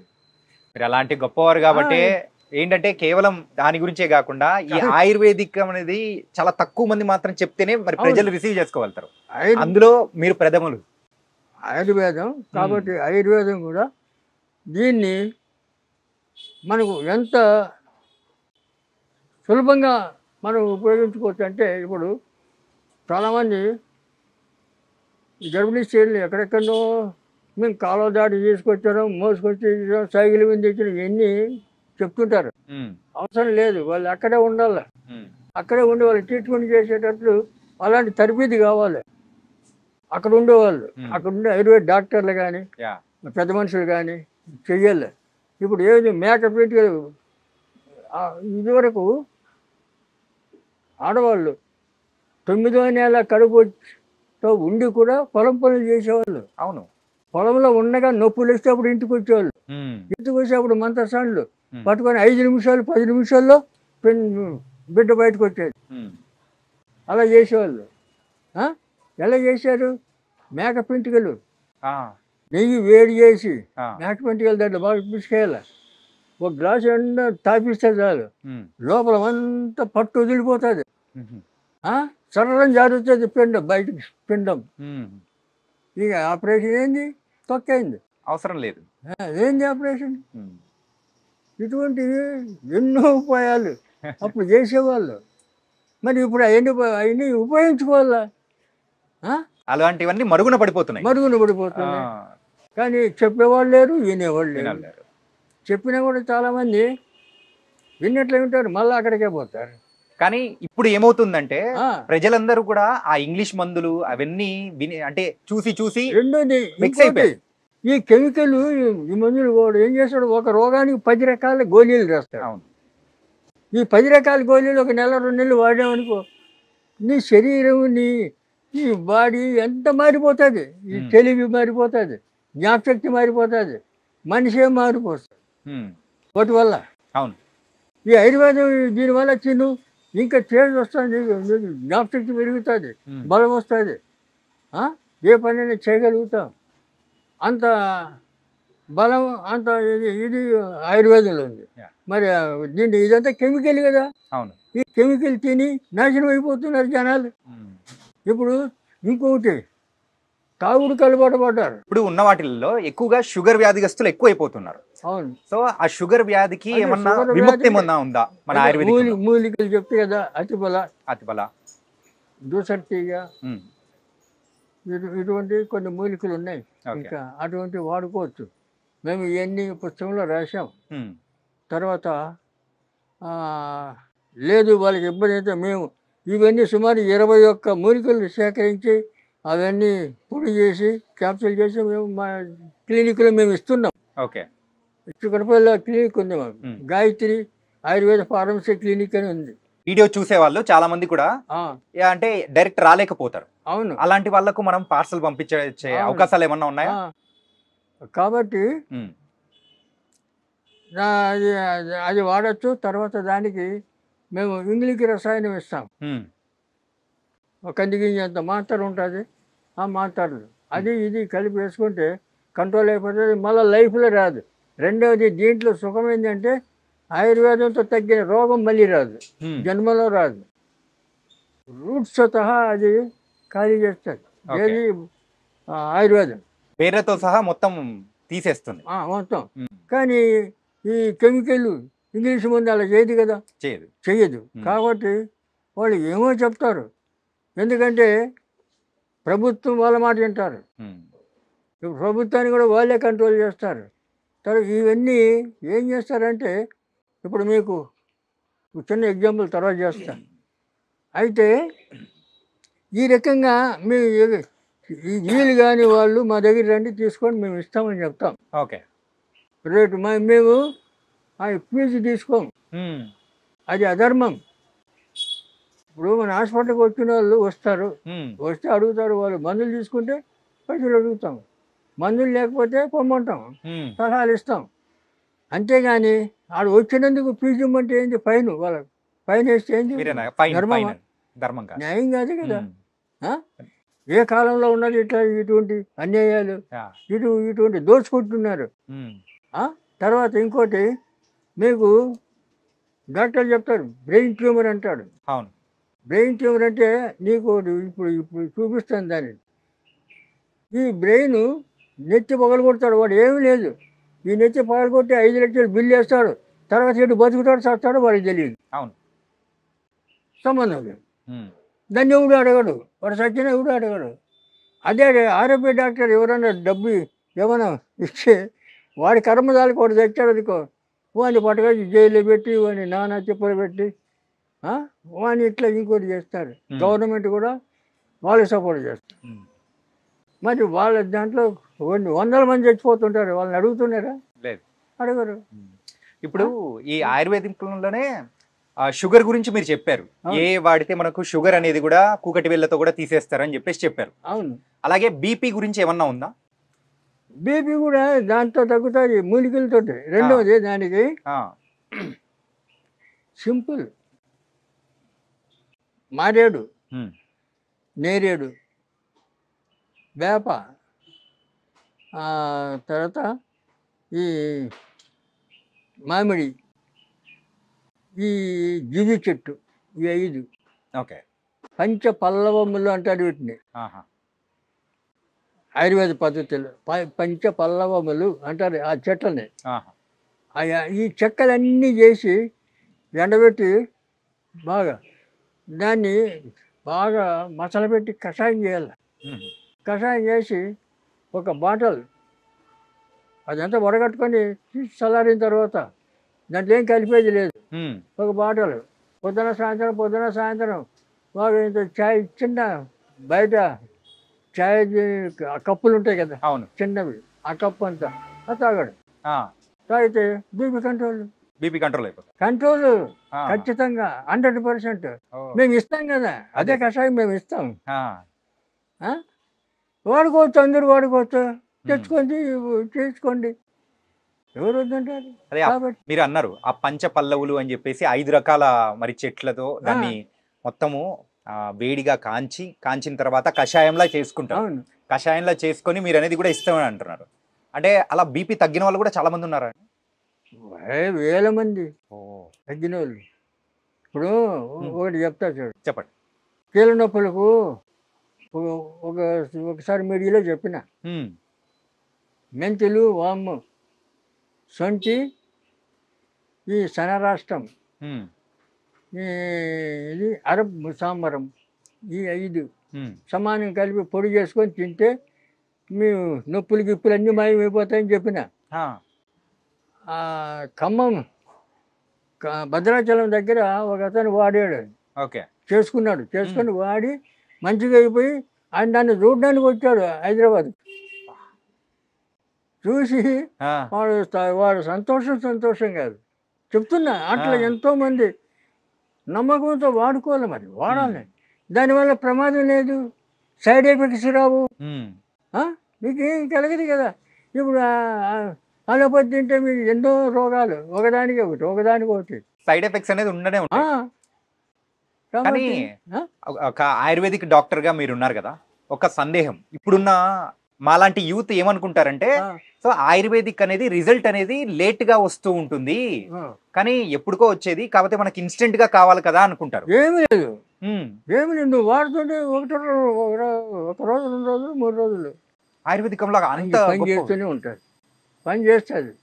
మీరు అలాంటి గొప్పవారు కాబట్టి ఏంటంటే కేవలం దాని గురించే కాకుండా ఈ ఆయుర్వేదిక్ అనేది చాలా తక్కువ మంది మాత్రం చెప్తేనే మరి ప్రజలు రిసీవ్ చేసుకోగలుగుతారు. అందులో మీరు ప్రథములు. ఆయుర్వేదం కాబట్టి ఆయుర్వేదం కూడా దీన్ని మనకు ఎంత సులభంగా మనం ఉపయోగించుకోవచ్చు అంటే, ఇప్పుడు చాలామంది గర్భిణీ స్త్రీలు ఎక్కడెక్కడో మేము కాలువ దాటి తీసుకొచ్చారు, మోసుకొచ్చి సైకిల్ మీద తెచ్చిన ఇవన్నీ చెప్తుంటారు. అవసరం లేదు, వాళ్ళు అక్కడే ఉండాలి. అక్కడే ఉండి వాళ్ళు ట్రీట్మెంట్ చేసేటట్లు అలాంటి తరబీదు కావాలి. అక్కడ ఉండేవాళ్ళు, అక్కడ ఉండే ఆయుర్వేద డాక్టర్లు కానీ పెద్ద మనుషులు కానీ చెయ్యాలి. ఇప్పుడు ఏది మేకప్ పెట్టి ఇదివరకు ఆడవాళ్ళు 9వ నెల కడుపుతో ఉండి కూడా పొలం పనులు చేసేవాళ్ళు. అవును, పొలంలో ఉండగా నొప్పులు వస్తే అప్పుడు ఇంటికి వచ్చేవాళ్ళు. ఇంటికి వచ్చి అప్పుడు మంత్రసాన్లు పట్టుకొని 5 నిమిషాలు 10 నిమిషాల్లో బిడ్డ బయటకు వచ్చేది. అలా చేసేవాళ్ళు. ఎలా చేశారు? మేక పెంటికలు నెయ్యి వేడి చేసి మేక పెంటికలు దాంట్లో బాగా పిసుకేయాలి. ఒక గ్లాసు ఎండ తాపిస్తే చాలు, లోపల అంతా పట్టు వదిలిపోతుంది. సర్రం జారుతుంది పిండం బయటకు. పిండం ఇక ఆపరేషన్ ఏంది? తొక్కైంది, అవసరం లేదు. ఏంది ఆపరేషన్? ఇటువంటివి ఎన్నో ఉపాయాలు అప్పుడు చేసేవాళ్ళు. మరి ఇప్పుడు అవన్నీ ఉపయోగించుకోవాలా? అలాంటివన్నీ మరుగున పడిపోతున్నాయి. కానీ చెప్పేవాళ్ళు లేరు, వినేవాళ్ళు లేరు. చెప్పినా కూడా చాలామంది విన్నట్లే ఉంటారు, మళ్ళీ అక్కడికే పోతారు. కానీ ఇప్పుడు ఏమవుతుందంటే ప్రజలందరూ కూడా ఆ ఇంగ్లీష్ మందులు అవన్నీ అంటే చూసి రెండోది ఈ కెమికల్, ఈ మందులు కూడా ఏం చేస్తాడు, ఒక రోగానికి 10 రకాల గోళీలు రాస్తాడు. అవును. ఈ 10 రకాల గోళీలు ఒక నెల 2 నెలలు వాడామనుకో, నీ శరీరం నీ బాడీ ఎంత మారిపోతుంది. ఈ తెలివి మారిపోతుంది, జ్ఞాపశక్తి మారిపోతుంది, మనిషే మారిపోతుంది వాటి వల్ల. అవును. ఈ ఆయుర్వేదం దీనివల్ల తిను ఇంకా చేంజ్ వస్తుంది, జ్ఞాపశక్తి పెరుగుతుంది, బలం వస్తుంది, ఏ పనైనా చేయగలుగుతాం. అంత బలం అంత ఇది ఆయుర్వేదంలో ఉంది. మరి దీంట్లో ఇదంతా కెమికల్ కదా. అవును. ఈ కెమికల్ తిని నాశనం అయిపోతున్నారు జనాలు. ఇప్పుడు ఇంకొకటి తాగుడుకు అలవాటు పడ్డారు. ఇప్పుడు ఉన్న వాటిల్లో ఎక్కువగా షుగర్ వ్యాధిగ్రస్తులు ఎక్కువ అయిపోతున్నారు. అవును. సో ఆ షుగర్ వ్యాధికి ఏమన్నా విముక్తి ఏమన్నా ఉందా మన ఆయుర్వేదిక్? మూలికలు చెప్తే కదా, అతిబల, దూసర్తిగా ఇటువంటి కొన్ని మూలికలు ఉన్నాయి. ఇంకా అటువంటి వాడుకోవచ్చు. మేము ఇవన్నీ పుస్తకంలో రాసాం. తర్వాత లేదు వాళ్ళకి ఇబ్బంది అయితే మేము ఇవన్నీ సుమారు 21 మూలికలు సేకరించి అవన్నీ పొడి చేసి క్యాప్సూల్ చేసి మేము మా క్లినిక్లో మేము ఇస్తున్నాం. ఓకే. చిక్కడపల్లిలో క్లినిక్ ఉంది మాకు, గాయత్రి ఆయుర్వేద ఫార్మసీ క్లినిక్ అని ఉంది. వీడియో చూసే వాళ్ళు చాలా మంది కూడా అంటే డైరెక్ట్ రాలేకపోతారు. అవును. అలాంటి వాళ్ళకు మనం పార్సల్ పంపించే అవకాశాలు ఏమన్నా ఉన్నాయా? కాబట్టి అది వాడచ్చు. తర్వాత దానికి మేము ఇంగ్లీష్ రసాయనం ఇస్తాం. కంది గింజ అంత మాత్ర ఉంటుంది, ఆ మాత్రలు అది ఇది కలిపి వేసుకుంటే కంట్రోల్ అయిపోతుంది, మళ్ళీ లైఫ్లో రాదు. రెండవది దీంట్లో సుఖం ఏంటంటే ఆయుర్వేదంతో తగ్గిన రోగం మళ్ళీ రాదు, జన్మలో రాదు. రూట్స్ సహా అది ఖాళీ చేస్తుంది. ఏది ఆయుర్వేదం పేరుతో సహా మొత్తం తీసేస్తుంది మొత్తం. కానీ ఈ కెమికల్ ఇంగ్లీష్ ముందు అలా చేయదు కదా, చెయ్యదు. కాబట్టి వాళ్ళు ఏమో చెప్తారు, ఎందుకంటే ప్రభుత్వం వాళ్ళ మాట వింటారు. ప్రభుత్వాన్ని కూడా వాళ్ళే కంట్రోల్ చేస్తారు. తర్వాత ఇవన్నీ ఏం చేస్తారంటే, ఇప్పుడు మీకు చిన్న ఎగ్జాంపుల్ తర్వాత చేస్తాను. అయితే ఈ రకంగా మీ వీలు కానీ వాళ్ళు మా దగ్గర రండి తీసుకొని మేము ఇస్తామని చెప్తాం. ఓకే. రేటు మేము ఫీజు తీసుకోము, అది అధర్మం. ఇప్పుడు మన హాస్పిటల్కి వచ్చిన వాళ్ళు వస్తారు, ఉమ్, వస్తే అడుగుతారు, వాళ్ళు మందులు తీసుకుంటే పైసలు అడుగుతాం, మందులు లేకపోతే పొమ్మంటాం, ఉమ్. సలహాలు ఇస్తాం. అంతేగాని ఆడు వచ్చినందుకు ఫీజు ఇమ్మంటే ఏంది, ఫైన్ వాళ్ళకి ఫైన్ వేస్తే ఏంది, మీరేనా ఫైన్ ధర్మమా? ఫైన్ ధర్మం కాదు. న్యాయం కాదు కదా. ఉమ్, ఆ? ఏ కాలంలో ఉన్నది ఇట్లా ఇటువంటి అన్యాయాలు, యా, ఇటువంటి దోచుకుంటున్నారు. ఉమ్, ఆ? తర్వాత ఇంకోటి మీకు డాక్టర్ చెప్తారు బ్రెయిన్ ట్యూమర్ అంటాడు. అవును. బ్రెయిన్ ట్యూమర్ అంటే నీకు ఇప్పుడు ఇప్పుడు చూపిస్తాను దాన్ని. ఈ బ్రెయిన్ నెత్తి పగలు కొడతాడు, వాడు ఏమీ లేదు, ఈ నెత్తి పగలు కొట్టి 5 లక్షలు బిల్లు వేస్తాడు, తర్వాత ఇటు బతుకుతాడు చస్తాడు వాడికి తెలియదు, అవును. సంబంధం లేదు. ఉమ్, దాన్ని ఎవడు అడగడు, వాడు సచ్చినా ఎవడు అడగడు. అదే ఆరోగ్య డాక్టర్ ఎవరన్నా డబ్బు ఏమైనా ఇస్తే వాడి కర్మదాలకు వాడు తెచ్చాడు అనుకో, వాడిని పట్టుకొని జైల్లో పెట్టి వాడిని నానా చెప్పులు పెట్టి వాడిని ఇట్లా ఇంకోటి చేస్తారు. గవర్నమెంట్ కూడా వాళ్ళు సపోర్ట్ చేస్తారు. ఉమ్. మరి వాళ్ళ దాంట్లో కొన్ని వందల మంది చచ్చిపోతుంటారు, వాళ్ళని అడుగుతున్నారా? లేదు. అడగరు. ఇప్పుడు ఈ ఆయుర్వేదిక్లోనే షుగర్ గురించి మీరు చెప్పారు, ఏ వాడితే మనకు షుగర్ అనేది కూడా కూకటి వేళ్ళతో కూడా తీసేస్తారని చెప్పేసి చెప్పారు. అవును. అలాగే బీపీ గురించి ఏమన్నా ఉందా? బీపీ కూడా దాంతో తగ్గుతుంది మూలికలతో. రెండవది దానికి ఆ, సింపుల్, మారేడు, ఉమ్, నేరేడు, వేప, తర్వాత ఈ మామిడి, ఈ జిగి చెట్టు, ఈ 5 ఓకే. పంచ పల్లవములు అంటారు వీటిని ఆహా. ఆయుర్వేద పద్ధతిలో. పంచ పల్లవములు అంటారు ఆ చెట్లని. ఆహా. ఈ చెక్కలన్నీ చేసి ఎండబెట్టి బాగా దాన్ని బాగా మసలబెట్టి కషాయం చేయాలి. ఉమ్, కషాయం చేసి ఒక బాటల్ అదంతా వడగట్టుకొని తీసి చల్లారిన తర్వాత దాంట్లో ఏం కలిపేది లేదు, ఉమ్, ఒక బాటల్ పొద్దున సాయంత్రం బాగా ఇంత చాయ్, చిన్న బయట చాయ్ కప్పులు ఉంటాయి కదా అవును. చిన్నవి, ఆ కప్పు అంతా తాగడు. ఆ, తాగితే బీపీ కంట్రోల్ బీపీ కంట్రోల్ అయిపోతుంది. కంట్రోల్ ఆ, ఖచ్చితంగా 100%. ఓ, మేము ఇస్తాం కదా, అదే కషాయం మేము ఇస్తాం. ఆ, వాడుకోవచ్చు, అందరూ వాడుకోవచ్చు, తెచ్చుకోండి చేసుకోండి, ఎవరు వద్దంటారు. అదే కాబట్టి మీరు అన్నారు ఆ పంచ పల్లవులు అని చెప్పేసి 5 రకాల మరి చెట్లతో దాన్ని మొత్తము వేడిగా కాంచిన తర్వాత కషాయంలా చేసుకుంటారు. అవును. కషాయంలా చేసుకొని మీరు అనేది కూడా ఇస్తామని అంటున్నారు. అంటే అలా బీపీ తగ్గిన వాళ్ళు కూడా చాలా మంది ఉన్నారా? వేల మంది ఓ, తగ్గిన వాళ్ళు. ఇప్పుడు ఒకటి చెప్తా చూడు, చెప్పండి. కీళ్ళ నొప్పులకు ఒకసారి మీడియాలో చెప్పిన ఉమ్, మెంతులు, వాము, సొంటి, ఈ శనరాష్ట్రం, ఉమ్, ఇది అరబ్ సాంబరం, ఈ 5 ఉమ్, సమానం కలిపి పొడి చేసుకొని తింటే మీ నొప్పులు గిప్పులు అన్నీ మాయమైపోతాయని చెప్పిన. ఆ, ఖమ్మం భద్రాచలం దగ్గర ఒక అతను వాడాడు, ఓకే. చేసుకుని వాడి మంచిగా అయిపోయి ఆయన దాన్ని చూడడానికి వచ్చాడు హైదరాబాద్. చూసి ఆ, వాడు సంతోషం కాదు చెప్తున్నా. అట్లా ఎంతోమంది నమ్మకంతో వాడుకోవాలి, మరి వాడాలి. దానివల్ల ప్రమాదం లేదు, సైడ్ ఎఫెక్ట్స్ రావు, ఉమ్, మీకు ఏం కలగదు కదా. ఇప్పుడు అలోపతి తింటే మీకు ఎన్నో రోగాలు, ఒకదానికి ఒకటి సైడ్ ఎఫెక్ట్స్ అనేది ఉండనే ఉంటాయి. కానీ కాబట్టి ఒక ఆయుర్వేదిక్ డాక్టర్ గా మీరు ఉన్నారు కదా, ఒక సందేహం. ఇప్పుడున్న మాలాంటి యూత్ ఏమనుకుంటారంటే, సో ఆయుర్వేదిక్ అనేది రిజల్ట్ అనేది లేట్ గా వస్తూ ఉంటుంది, కానీ ఎప్పుడుకో వచ్చేది, కాకపోతే మనకి ఇన్స్టెంట్ గా కావాలి కదా అనుకుంటారు. ఏమి లేదు, ఉమ్, ఏమి లేదు, నువ్వు వాడుతుంటే ఒక రోజు 2 రోజులు 3 రోజులు ఆయుర్వేదికంలో అంత పని గొప్ప. చేస్తూనే ఉంటుంది, పని చేస్తుంది.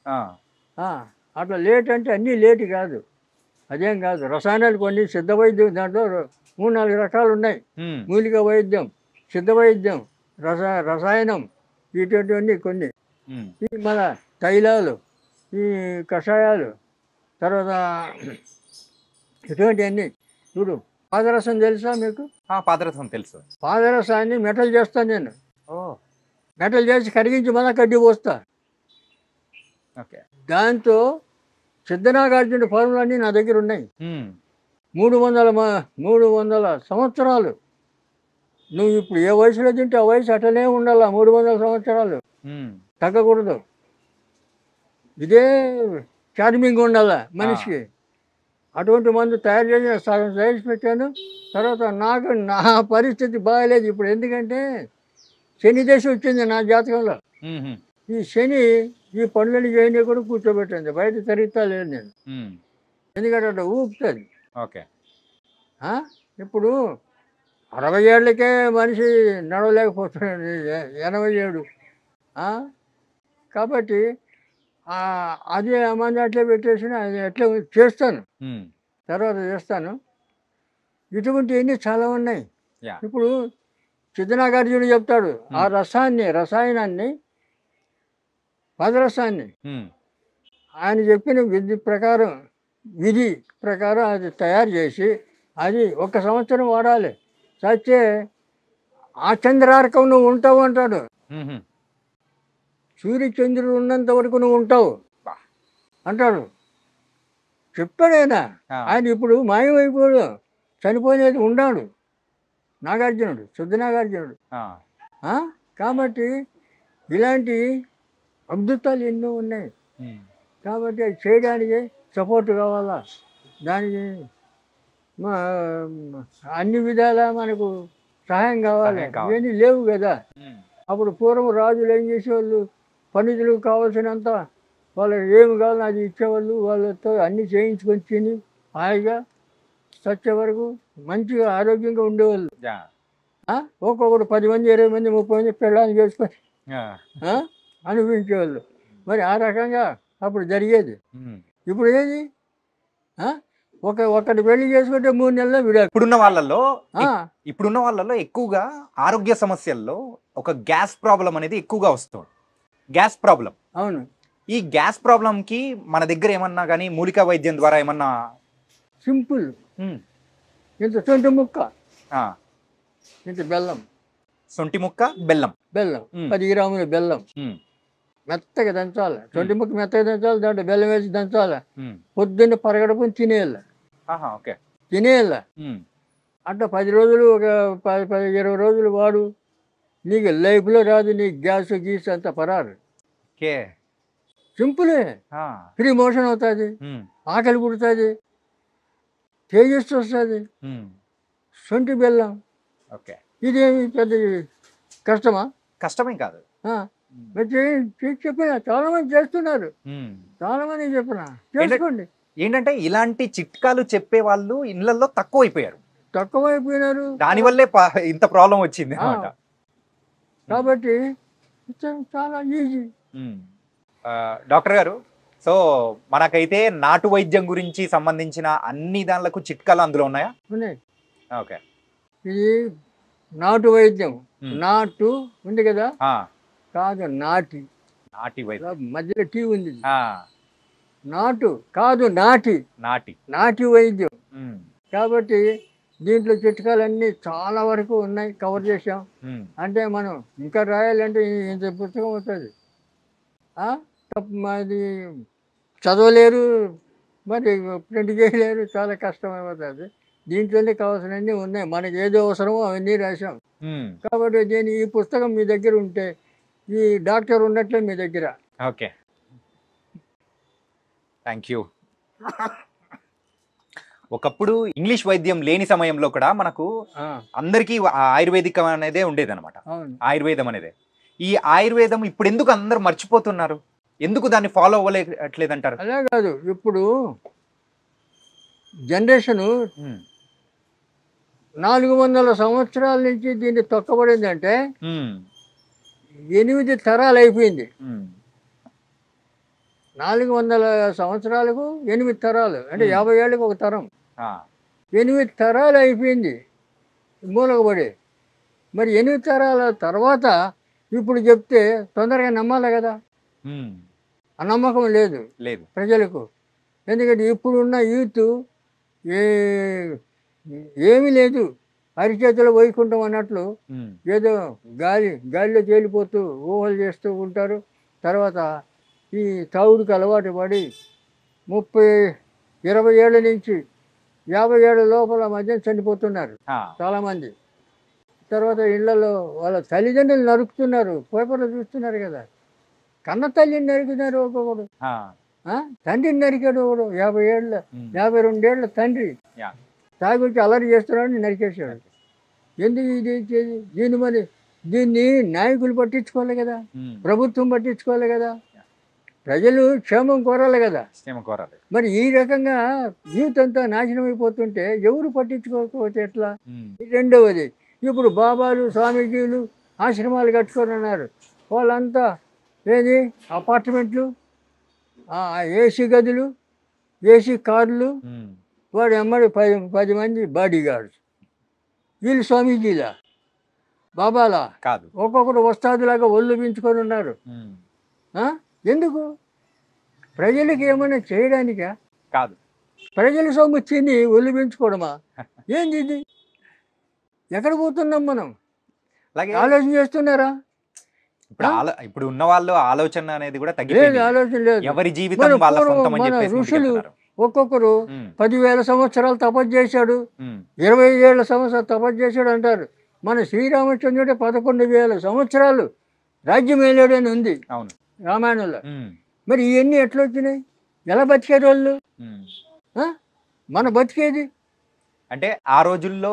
ఆ, అట్లా లేట్ అంటే అన్నీ లేట్ కాదు, అదేం కాదు. రసాయనాలు కొన్ని సిద్ధ వైద్యం, దాంట్లో 3-4 రకాలు ఉన్నాయి. ఉమ్, మూలిక వైద్యం, సిద్ధ వైద్యం, రసాయనం, ఇటువంటివన్నీ కొన్ని. ఉమ్, ఈ మన తైలాలు, ఈ కషాయాలు, తర్వాత ఇటువంటివన్నీ. చూడు, పాదరసం తెలుసా మీకు? పాదరసం తెలుసు. పాదరసాన్ని మెటల్ చేస్తాను నేను, ఓ, మెటల్ చేసి కరిగించి మళ్ళీ కడ్డీ పోస్తా. ఓకే. దాంతో సిద్ధనాగార్జున ఫార్ములన్నీ నా దగ్గర ఉన్నాయి. ఉమ్, 300 సంవత్సరాలు. నువ్వు ఇప్పుడు ఏ వయసులో తింటే ఆ వయసు అట్లనే ఉండాల. 300 సంవత్సరాలు తగ్గకూడదు. ఇదే చార్మింగ్ ఉండాల మనిషికి. అటువంటి మందు తయారు చేసి సగం సైజ్ పెట్టాను. తర్వాత నా పరిస్థితి బాగాలేదు ఇప్పుడు. ఎందుకంటే శని దశ వచ్చింది నా జాతకంలో. ఈ శని ఈ పనులని చేయని కూడా కూర్చోబెట్టింది. బయట తిరుగుతా లేదు నేను. ఎందుకంటే అట్లా ఊపుతుంది. ఓకే. ఇప్పుడు 60 ఏళ్ళకే మనిషి నడవలేకపోతున్నాడు. 87. కాబట్టి అదే మంది అట్లే పెట్టేసి అది అట్లే చేస్తాను. తర్వాత చేస్తాను. ఇటువంటివన్నీ చాలా ఉన్నాయి. ఇప్పుడు సిద్ధనాగార్జునుడు చెప్తాడు ఆ రసాయనాన్ని పదరసాన్ని ఆయన చెప్పిన విధి ప్రకారం అది తయారు చేసి అది 1 సంవత్సరం వాడాలి. చచ్చే ఆ చంద్రార్కం నువ్వు ఉంటావు అంటాడు. సూర్యచంద్రుడు ఉన్నంత వరకు నువ్వు ఉంటావు అంటాడు. చెప్పాడైనా. ఆయన ఇప్పుడు మాయమైపోయాడు, చనిపోయినది ఉన్నాడు నాగార్జునుడు, సిద్ధనాగార్జునుడు. కాబట్టి ఇలాంటి అద్భుతాలు ఎన్నో ఉన్నాయి. కాబట్టి అది చేయడానికి సపోర్ట్ కావాలా. దానికి అన్ని విధాలా మనకు సహాయం కావాలి. ఇవన్నీ లేవు కదా. అప్పుడు పూర్వం రాజులు ఏం చేసేవాళ్ళు, పండితులకు కావాల్సినంత వాళ్ళకి ఏమి కావాలో అది ఇచ్చేవాళ్ళు. వాళ్ళతో అన్నీ చేయించుకొని తిని హాయిగా చచ్చే వరకు మంచిగా ఆరోగ్యంగా ఉండేవాళ్ళు. ఒక్కొక్కడు 10 మంది 20 మంది 30 మంది పెళ్ళాన్ని చేసుకొని అనిపించేవాళ్ళు. మరి ఆ రకంగా అప్పుడు జరిగేది. ఇప్పుడు ఏది ఒకటి పెళ్లి చేసుకుంటే 3 నెలల్లో విడాకు. ఇప్పుడున్న వాళ్ళలో ఎక్కువగా ఆరోగ్య సమస్యల్లో ఒక గ్యాస్ ప్రాబ్లం అనేది ఎక్కువగా వస్తుంది. Gas problem. అవును. ఈ గ్యాస్ ప్రాబ్లంకి మన దగ్గర ఏమన్నా కానీ మూలికా వైద్యం ద్వారా ఏమన్నా? సింపుల్. ఇంత సొంటి ముక్క, ఇంత బెల్లం. సొంటి ముక్క బెల్లం 10 గ్రాముల బెల్లం మెత్తగా దంచాలి. సొంటి ముక్క మెత్తగా దంచాలి. దాంట్లో బెల్లం వేసి దంచాలి. పొద్దున్న పరగడుపుని తినేయాలి. అట్లా 10 రోజులు, ఒక 10-20 రోజులు వాడు. నీకు లైఫ్లో రాదు. నీకు గ్యాస్ గీస్ అంత పరారు. సింపులే. ఫ్రీ మోషన్ అవుతుంది, ఆకలి పుడుతుంది, తేజస్సు వస్తుంది. సొంటి బెల్లం. ఇదేమి పెద్ద కష్టమేం కాదు. చెప్పిన చాలా మంది చేస్తున్నారు. చాలా మంది చెప్పిన చేసుకోండి. ఏంటంటే ఇలాంటి చిట్కాలు చెప్పే వాళ్ళు ఇళ్లలో తక్కువైపోయినారు. దానివల్లే ఇంత ప్రాబ్లం వచ్చింది అన్నమాట. కాబట్టి చాలా ఈజీ. డాక్టర్ గారు, సో మనకైతే నాటు వైద్యం గురించి సంబంధించిన అన్ని దానిలకు చిట్కాలు అందులో ఉన్నాయా? ఉన్నాయి. ఓకే. ఇది నాటు వైద్యం. నాటు ఉంది కదా, కాదు నాటి వైద్యం. మధ్యలో టీ ఉంది. నాటు కాదు నాటి వైద్యం. కాబట్టి దీంట్లో చిట్కాలన్నీ చాలా వరకు ఉన్నాయి, కవర్ చేసాం. అంటే మనం ఇంకా రాయాలంటే ఇంత పుస్తకం అవుతుంది. అది చదవలేరు, మరి ప్రింట్ చేయలేరు, చాలా కష్టమైపోతుంది. దీంట్లోనే కావాల్సినవన్నీ ఉన్నాయి. మనకి ఏదో అవసరమో అవన్నీ రాసాం. కాబట్టి ఈ పుస్తకం మీ దగ్గర ఉంటే ఈ డాక్టర్ ఉన్నట్లే మీ దగ్గర. Okay, thank you. ఒకప్పుడు ఇంగ్లీష్ వైద్యం లేని సమయంలో కూడా మనకు అందరికీ ఆయుర్వేదికం అనేదే ఉండేది అనమాట. ఆయుర్వేదం అనేదే. ఈ ఆయుర్వేదం ఇప్పుడు ఎందుకు అందరు మర్చిపోతున్నారు? ఎందుకు దాన్ని ఫాలో అవ్వలేట్లేదంటారు? అలా కాదు, ఇప్పుడు జనరేషను 400 సంవత్సరాల నుంచి దీన్ని తొక్కబడిందంటే 8 తరాలు అయిపోయింది. 400 సంవత్సరాలకు 8 తరాలు అంటే 50 ఏళ్ళకి ఒక తరం. 8 తరాలు అయిపోయింది మూలకబడి. మరి 8 తరాల తర్వాత ఇప్పుడు చెప్తే తొందరగా నమ్మాలి కదా. ఆ నమ్మకం లేదు ప్రజలకు. ఎందుకంటే ఇప్పుడున్న యూత్ ఏమీ లేదు, అరిచేతిలో వైకుంఠం అన్నట్లు ఏదో గాలిలో తేలిపోతూ ఊహలు చేస్తూ ఉంటారు. తర్వాత ఈ తాగుడికి అలవాటు పడి 30-20 ఏళ్ళ నుంచి 50 ఏళ్ళ లోపల మధ్య చనిపోతున్నారు ఆ, చాలామంది. తర్వాత ఇళ్లలో వాళ్ళ తల్లిదండ్రులు నరుకుతున్నారు, పేపర్లో చూస్తున్నారు కదా. కన్న తల్లిని నరికినారు ఒక్కొక్కడు, ఆ, తండ్రిని నరికాడు ఒకడు 50 ఏళ్ళ 52 ఏళ్ళ తండ్రి యా. తాగి వచ్చి అల్లరి చేస్తున్నాడు, నరికేశాడు. ఎందుకు ఇది ఇచ్చేది? దీన్ని నాయకులు పట్టించుకోవాలి కదా, ప్రభుత్వం పట్టించుకోవాలి కదా, ప్రజలు క్షేమం కోరాలి కదా. క్షేమం కోరాలి. మరి ఈ రకంగా యూత్ అంతా నాశనం అయిపోతుంటే ఎవరు పట్టించుకోకపోతే ఎట్లా? రెండవది, ఇప్పుడు బాబాలు స్వామీజీలు ఆశ్రమాలు కట్టుకొని ఉన్నారు. వాళ్ళంతా ఏది అపార్ట్మెంట్లు, ఏసీ గదులు, ఏసీ కార్లు, వాడు ఎమ్మడి 10 మంది బాడీ గార్డ్స్. వీళ్ళు స్వామీజీలా బాబాలా కాదు, ఒక్కొక్కరు వస్తాదులాగా ఒళ్ళు పెంచుకొని ఉన్నారు. ఎందుకు? ప్రజలకి ఏమైనా చేయడానికా? కాదు, ప్రజల సొమ్ము తిని ఒళ్ళు పెంచుకోవడమా? ఏంది ఇది? ఎక్కడ పోతున్నాం మనం? అలాగే ఆలోచన చేస్తున్నారా? ఇప్పుడు ఉన్న వాళ్ళు ఆలోచన అనేది కూడా లేదు, తగ్గిపోయింది. ఆలోచన లేదు. ఎవరి జీవితం వాళ్ళ సొంతం అని మన చెప్పేసి ఋషులు ముందుకెళ్తున్నారు. ఒక్కొక్కరు 10,000 సంవత్సరాలు తపస్సు చేశాడు, 20 ఏళ్ళ సంవత్సరాలు తపస్సు చేశాడు అంటారు. మన శ్రీరామచంద్రుడే 11,000 సంవత్సరాలు రాజ్యం ఏలాడని ఉంది అవును రామాయణంలో. మరి ఇవన్నీ ఎట్లా వచ్చినాయి? ఎలా బతికారు వాళ్ళు? మన బతికేది అంటే ఆ రోజుల్లో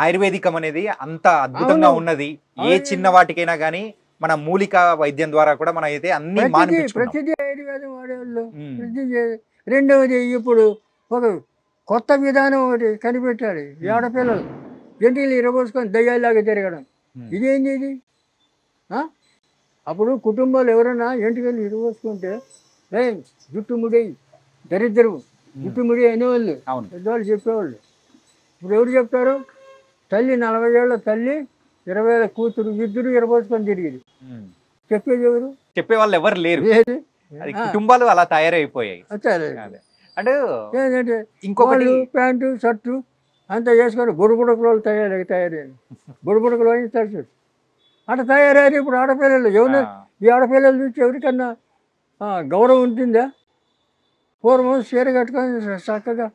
ఆయుర్వేదికం అనేది అంత అద్భుతంగా ఉన్నది. ఏ చిన్న వాటికైనా గానీ మన మూలిక వైద్యం ద్వారా కూడా మనం అయితే అన్ని ప్రతిదీ ఆయుర్వేదం వాడేవాళ్ళు. రెండవది, ఇప్పుడు ఒక కొత్త విధానం ఒకటి కనిపెట్టాడు. ఈ ఆడపిల్లలు జంటిలు ఇరబోసుకొని దయ్యాలాగా తిరగడం. ఇదేంటి ఇది? అప్పుడు కుటుంబాలు ఎవరైనా ఎంటికలు ఇరబోసుకుంటే జుట్టు ముడి దరిద్రం, జుట్టు ముడి అనేవాళ్ళు, పెద్దవాళ్ళు చెప్పేవాళ్ళు. ఇప్పుడు ఎవరు చెప్తారు? తల్లి 40 ఏళ్ళ తల్లి 20 ఏళ్ళ కూతురు ఇద్దరు ఇరబోసుకొని తిరిగింది. చెప్పేది ఎవరు? చెప్పే వాళ్ళు ఎవరు లేరు. లేదు. కుటుంబాలు అలా తయారైపోయాయి. అంటే ఏంటంటే ఇంకొకటి ప్యాంటు షర్టు అంతా చేసుకొని బుడబుడకలు తయారయ్యారు. బుడబుడకలు అయిన తరచు అట్లా తయారయ్యారు. ఇప్పుడు ఆడపిల్లలు ఎవరు? ఈ ఆడపిల్లలు చూసి ఎవరికన్నా గౌరవం ఉంటుందా? పూర్వం చీర కట్టుకొని చక్కగా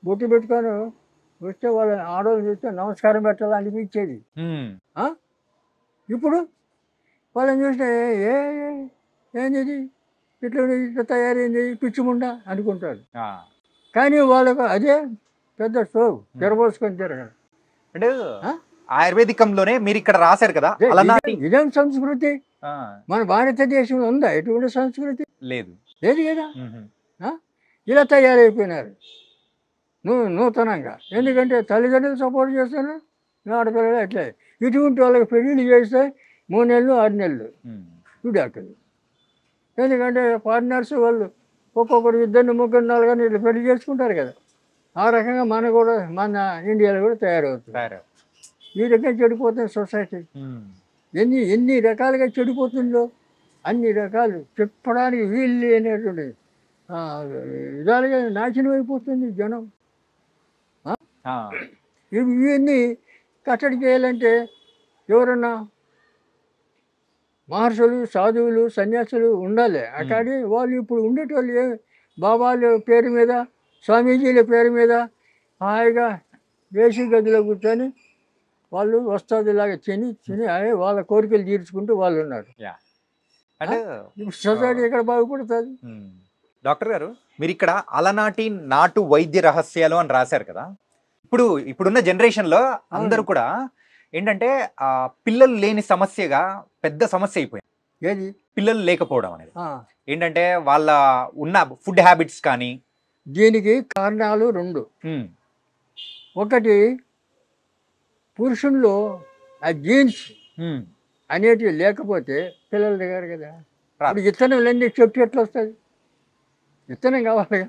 బొట్టు పెట్టుకొని వస్తే వాళ్ళ ఆడవాళ్ళు చూస్తే నమస్కారం పెట్టాలని అనిపించేది. ఇప్పుడు వాళ్ళని చూస్తే ఏంది ఇట్లా తయారైంది పిచ్చిముండా అనుకుంటారు. కానీ వాళ్ళకు అదే పెద్ద షో తెరబోసుకొని తిరగడం. అంటే ఆయుర్వేదికంలోనే మీరు ఇక్కడ రాశారు కదా, ఇదేం సంస్కృతి? మన భారతదేశంలో ఉందా ఎటువంటి సంస్కృతి? లేదు లేదు కదా. ఇలా తయారైపోయినారు నూతనంగా. ఎందుకంటే తల్లిదండ్రులు సపోర్ట్ చేస్తున్నారు, ఆడపిల్లలు అట్లే. ఇటువంటి వాళ్ళకి పెళ్ళిళ్ళు చేస్తే 3 నెలలు 6 నెలలు విడాకులు. ఎందుకంటే పార్ట్నర్స్ వాళ్ళు ఒక్కొక్కరు 2 3 4 ఇట్లా పెళ్లి చేసుకుంటారు కదా. ఆ రకంగా మన ఇండియాలో కూడా తయారవుతుంది. ఈ రకంగా చెడిపోతుంది సొసైటీ. ఎన్ని రకాలుగా చెడిపోతుందో అన్ని రకాలు చెప్పడానికి వీలు లేనటువంటి విధాలుగా నాశనం అయిపోతుంది జనం. ఇవన్నీ కట్టడి చేయాలంటే ఎవరన్నా మహర్షులు, సాధువులు, సన్యాసులు ఉండాలి. అక్కడి వాళ్ళు ఇప్పుడు ఉండేటోళ్ళు బాబాల పేరు మీద, స్వామీజీల పేరు మీద హాయిగా ఏసీ గదిలో కూర్చొని వాళ్ళు వస్తాదిలాగా తిని వాళ్ళ కోరికలు తీర్చుకుంటూ వాళ్ళు ఉన్నారు. ఇప్పుడు సొసైటీ ఎక్కడ బాగుపడుతుంది? డాక్టర్ గారు, మీరు ఇక్కడ అలనాటి నాటు వైద్య రహస్యాలు అని రాశారు కదా. ఇప్పుడున్న జనరేషన్లో అందరూ కూడా ఏంటంటే పిల్లలు లేని సమస్యగా పెద్ద సమస్య అయిపోయింది. ఏది? పిల్లలు లేకపోవడం అనేది. ఏంటంటే వాళ్ళ ఉన్న ఫుడ్ హ్యాబిట్స్ కానీ. దీనికి కారణాలు 2. ఒకటి, పురుషుల్లో ఆ జీన్స్ అనేటివి లేకపోతే పిల్లలు దిగారు కదా. ఇప్పుడు విత్తనం లేని చెట్టు ఎట్లా వస్తుంది? విత్తనం కావాలి.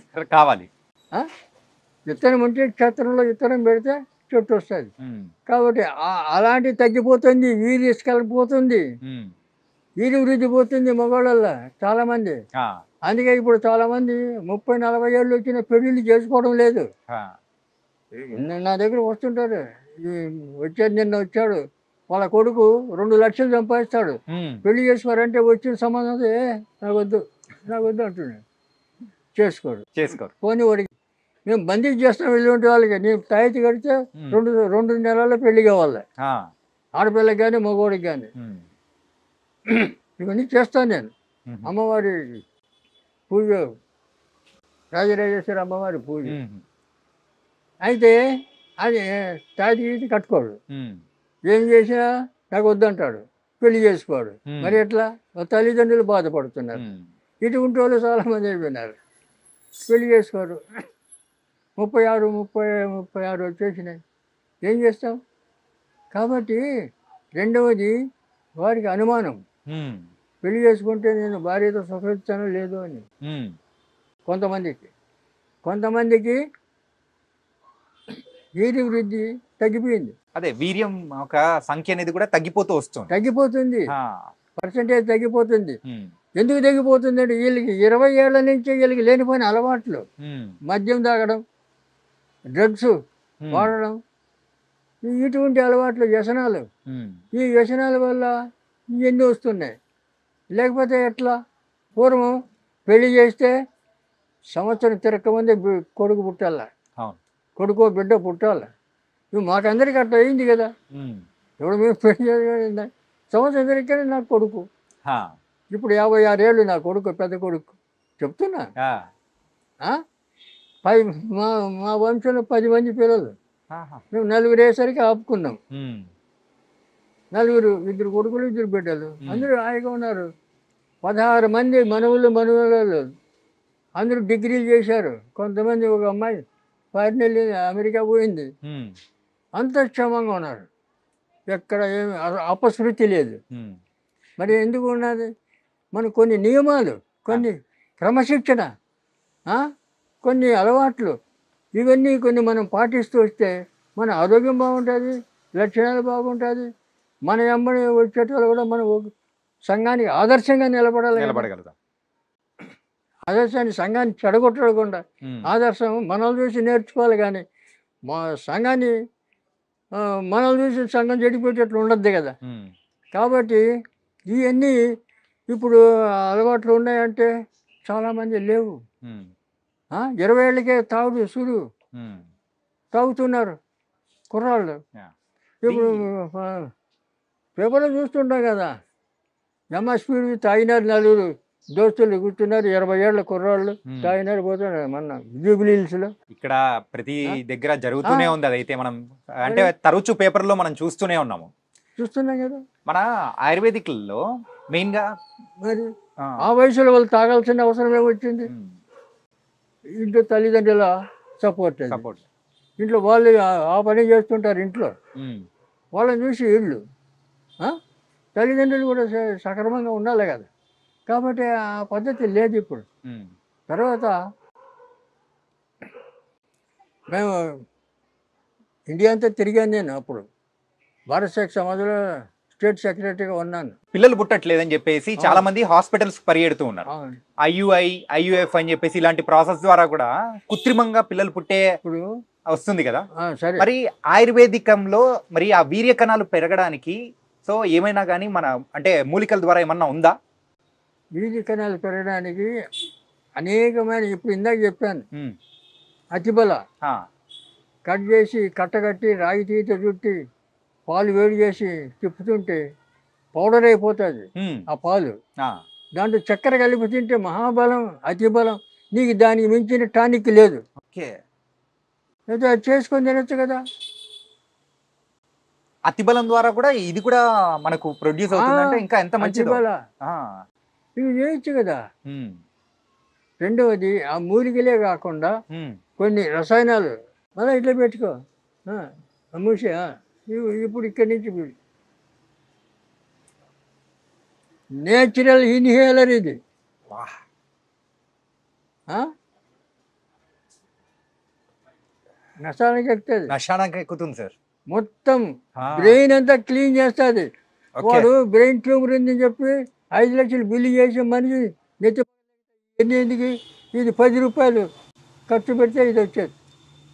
విత్తనం ఉంటే క్షేత్రంలో విత్తనం పెడితే చెట్టు వస్తుంది. కాబట్టి అలాంటివి తగ్గిపోతుంది, వీర్యస్కలిపోతుంది, వీరి వృద్ధి పోతుంది మగవాళ్ళల్లో చాలామంది. అందుకే ఇప్పుడు చాలామంది 30-40 ఏళ్ళు వచ్చిన పెళ్ళిళ్ళు చేసుకోవడం లేదు. నా దగ్గర వస్తుంటారు, నిన్న వచ్చాడు వాళ్ళ కొడుకు 2 లక్షలు సంపాదిస్తాడు, పెళ్లి చేసుకోరంటే వచ్చిన సంబంధం నాకు వద్దు అంటున్నాడు. చేసుకోరు. పోనీ వాడికి మేము బందీ చేస్తాం వెళ్ళి వాళ్ళకి. నేను తాయితీ కడితే 2 నెలల్లో పెళ్లి కావాలి, ఆడపిల్లకి కానీ మగవాడికి కానీ. ఇవన్నీ చేస్తాను నేను. అమ్మవారి పూజ, రాజరాజేశ్వరి అమ్మవారి పూజ. అయితే అది తాయితీ కట్టుకోడు. ఏం చేసినా నాకు వద్దంటాడు, పెళ్లి చేసుకోడు. మరి ఎట్లా? తల్లిదండ్రులు బాధపడుతున్నారు. ఇటువంటి వాళ్ళు చాలామంది అయిపోయినారు, పెళ్లి చేసుకోరు. 36 వచ్చేసినాయి. ఏం చేస్తాం? కాబట్టి రెండవది వారికి అనుమానం, పెళ్లి చేసుకుంటే నేను భార్యతో సుఖిస్తానో లేదో అని. కొంతమందికి వీర్య వృద్ధి తగ్గిపోయింది. అదే వీర్యం ఒక సంఖ్య అనేది కూడా తగ్గిపోతుంది, పర్సెంటేజ్ తగ్గిపోతుంది. ఎందుకు తగ్గిపోతుంది అంటే వీళ్ళకి 20 ఏళ్ల నుంచి వీళ్ళకి లేనిపోయిన అలవాట్లు, మద్యం తాగడం, డ్రగ్స్ వాడడం, ఇటువంటి అలవాట్లు, వ్యసనాలు. ఈ వ్యసనాల వల్ల ఇవన్నీ వస్తున్నాయి. లేకపోతే ఎట్లా? పూర్వం పెళ్లి చేస్తే సంవత్సరం తిరగకముందే కొడుకు పుట్టాల, కొడుకో బిడ్డ పుట్టాల. ఇవి మాకందరికీ అట్లా అయింది కదా. ఇప్పుడు మేము పెళ్లి చేయాలి, సంవత్సరం తిరగకనే నాకు కొడుకు. ఇప్పుడు 56 ఏళ్ళు నా కొడుకు, పెద్ద కొడుకు. చెప్తున్నా, మా వంశంలో 10 మంది పిల్లలు. మేము 4 వేసరికి ఆపుకున్నాం. 4, 2 కొడుకులు 2 బిడ్డలు, అందరూ హాయిగా ఉన్నారు. 16 మంది మనవళ్ళు అందరూ డిగ్రీలు చేశారు. కొంతమంది, ఒక అమ్మాయి ఫారిన్ వెళ్ళి అమెరికా పోయింది. అంత క్షేమంగా ఉన్నారు, ఎక్కడ ఏమి అపశృతి లేదు. మరి ఎందుకు ఉన్నది? మన కొన్ని నియమాలు, కొన్ని క్రమశిక్షణ, కొన్ని అలవాట్లు, ఇవన్నీ కొన్ని మనం పాటిస్తూ వస్తే మన ఆరోగ్యం బాగుంటుంది, లక్షణాలు బాగుంటుంది. మన ఎమ్మడి వచ్చేటోళ్ళు కూడా మనం సంఘానికి ఆదర్శంగా నిలబడగలుగుతాం. ఆదర్శాన్ని, సంఘాన్ని చెడగొట్టకుండా ఆదర్శం మనల్ని చూసి నేర్చుకోవాలి. కానీ మా సంఘాన్ని మనల్ని చూసి సంఘం చెడిపోయేటట్లు ఉండద్దు కదా. కాబట్టి ఇవన్నీ ఇప్పుడు అలవాట్లు ఉన్నాయంటే చాలామంది లేవు. 20 ఏళ్ళకే సుడు తాగుతున్నారు కుర్రాళ్ళు. ఇప్పుడు పేపర్లో చూస్తుంటాం కదా, స్పీడ్ తాగినారు, 4 దోస్తులు కూర్చున్నారు, 20 ఏళ్ళ కుర్రాళ్ళు తాగినారు, పోతున్నారు. మొన్న జూబ్లీ హిల్స్లో ఇక్కడ ప్రతి దగ్గర జరుగుతూనే ఉంది. అదైతే మనం అంటే తరచు పేపర్లో మనం చూస్తున్నాం కదా. మన ఆయుర్వేదిక్లో మెయిన్ గా మరి ఆ వయసులో వాళ్ళు తాగాల్సిన అవసరం ఏమొచ్చింది? ఇంట్లో తల్లిదండ్రుల సపోర్ట్, ఇంట్లో వాళ్ళు ఆ పని చేస్తుంటారు. ఇంట్లో వాళ్ళని చూసి వీళ్ళు, తల్లిదండ్రులు కూడా సక్రమంగా ఉండాలి కదా. కాబట్టి ఆ పద్ధతి లేదు ఇప్పుడు. తర్వాత మేము ఇండియా అంతా తిరిగాను. నేను అప్పుడు భారత సేక్ సమాజంలో స్టేట్ సెక్రటరీగా ఉన్నాను. పిల్లలు పుట్టట్లేదని చెప్పేసి చాలా మంది హాస్పిటల్స్ పరిగెడుతూ ఉన్నారు. IUI, IUF అని చెప్పేసి ఇలాంటి ప్రాసెస్ ద్వారా కూడా కృత్రిమంగా పిల్లలు పుట్టే ఇప్పుడు వస్తుంది కదా. మరి ఆయుర్వేదికంలో మరి ఆ వీర్య కణాలు పెరగడానికి సో ఏమైనా కానీ మన అంటే మూలికల ద్వారా ఏమన్నా ఉందా? వీర్య కణాలు పెరగడానికి అనేకమైన, ఇప్పుడు ఇందాక చెప్పాను, అతిబల కట్ చేసి కట్టగట్టి రాగి తీత చుట్టి పాలు వేడి చేసి తిప్పుతుంటే పౌడర్ అయిపోతుంది ఆ పాలు. దాంట్లో చక్కెర కలిపి తింటే మహాబలం, అతిబలం. నీకు దానికి మించిన టానిక్ లేదు. అయితే అది చేసుకొని తినొచ్చు కదా. అతిబలం ద్వారా కూడా ఇది కూడా మనకు ప్రొడ్యూస్ అవుతుందంటే ఇంకా ఎంత మంచిది. ఇవి చేయొచ్చు కదా. రెండవది ఆ మూలికలే కాకుండా కొన్ని రసాయనాలు మళ్ళీ ఇట్లా పెట్టుకో, మూసే. ఇప్పుడు ఇక్కడి నుంచి నేచురల్ ఇన్హేలర్ ఇది. నశానికి ఎక్కుతుంది సార్. మొత్తం బ్రెయిన్ అంతా క్లీన్ చేస్తుంది. వాడు బ్రెయిన్ ట్యూమర్ ఉందని చెప్పి 5 లక్షలు బిల్లు చేసి మనిషి నెత్తి ఎందుకు ఇది 10 రూపాయలు ఖర్చు పెడితే ఇది వచ్చేది.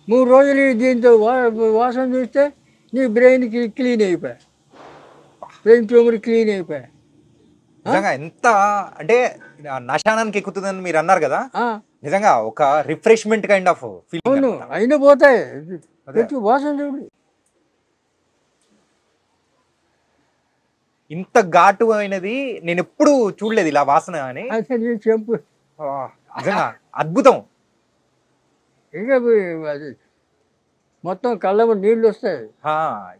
3 రోజులు దీంతో వాసన చూస్తే నీ బ్రెయిన్కి క్లీన్ అయిపోయా, బ్రెయిన్ ట్యూమర్ క్లీన్ అయిపోయా. ఎంత అంటే నశానానికి ఎక్కుతుందని మీరు అన్నారు కదా, నిజంగా ఒక రిఫ్రెష్మెంట్ కైండ్ ఆఫ్ అవును ఫీలింగ్. అయినా పోతాయి. అదే. తెచ్చి వాసన చూడు. ఇంత ఘాటు అయినది నేను ఎప్పుడు చూడలేదు ఇలా వాసన అని. అసలు చెంపు ఆ, నిజంగా అద్భుతం. ఇంకా అది మొత్తం కళ్ళ నీళ్ళు వస్తాయి. ఆ,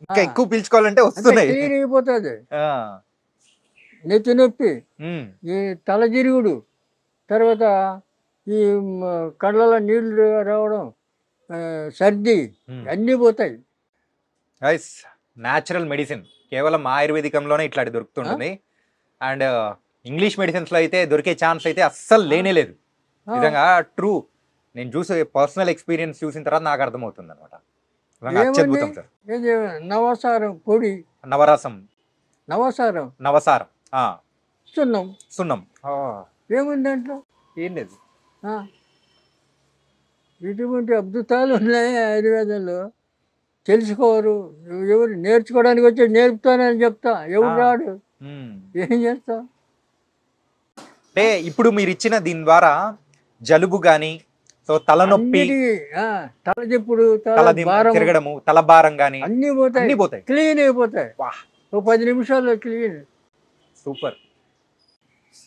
ఇంకా ఎక్కువ పీల్చుకోవాలంటే వస్తున్నాయి. క్లీన్ అయిపోతుంది. ఆ, నెత్తి నొప్పి, ఉమ్, ఈ తలజిరుగుడు, తర్వాత ఈ కళ్ళలో నీళ్లు రావడం, సర్ది ఉమ్. అన్నీ పోతాయి. గైస్, న్యాచురల్ మెడిసిన్ కేవలం ఆయుర్వేదికంలోనే ఇట్లాంటి దొరుకుతుంటుంది. అండ్ ఇంగ్లీష్ మెడిసిన్స్ లో అయితే దొరికే ఛాన్స్ అయితే అస్సలు లేనే లేదు. నిజంగా ట్రూ. నేను చూసే పర్సనల్ ఎక్స్పీరియన్స్ చూసిన తర్వాత నాకు అర్థమవుతుంది అనమాట. అత్యద్భుతం సార్. ఏది నవసారం పొడి, నవరసం, నవసారం, నవసారం, ఆ, సున్నం, సున్నం. ఆ, ఏముంది దాంట్లో? ఏం లేదు. ఆ. ఇటువంటి అద్భుతాలు ఉన్నాయి ఆయుర్వేదంలో. తెలుసుకోరు ఎవరు. నేర్చుకోవడానికి వచ్చి నేర్పుతానని చెప్తా, ఎవరు రాడు. ఉమ్. ఏం చేస్తావు? అంటే ఇప్పుడు మీరు ఇచ్చిన దీని ద్వారా జలుబు గాని, సో తలనొప్పి, తలదిప్పుడు, తల తిరగడము, తలభారం గాని అన్నీ పోతాయి. అన్ని పోతాయి. క్లీన్ అయిపోతాయి. వాహ్, ఓ 10 నిమిషాల్లో క్లీన్. సూపర్.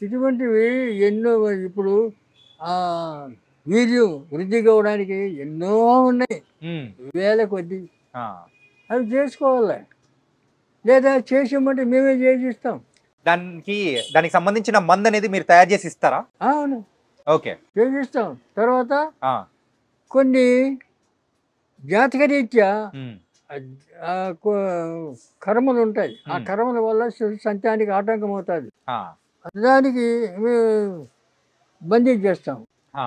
ఇటువంటివి ఎన్నో. ఇప్పుడు వీర్యం వృద్ధి కావడానికి ఎన్నో ఉన్నాయి, ఉమ్, వేల కొద్ది. ఆ. అవి చేసుకోవాలి. లేదా చేసామంటే మేమే చేసిస్తాం. దానికి సంబంధించిన మందు అనేది మీరు తయారు చేసి ఇస్తారా? అవును, ఓకే, చేసిస్తాం. తర్వాత ఆ, కొన్ని జాతకరీత్యా ఉమ్, కర్మలు ఉంటాయి. ఆ కర్మల వల్ల సంతానికి ఆటంకం అవుతుంది. ఆ, దానికి బందీ చేస్తాం. ఆ,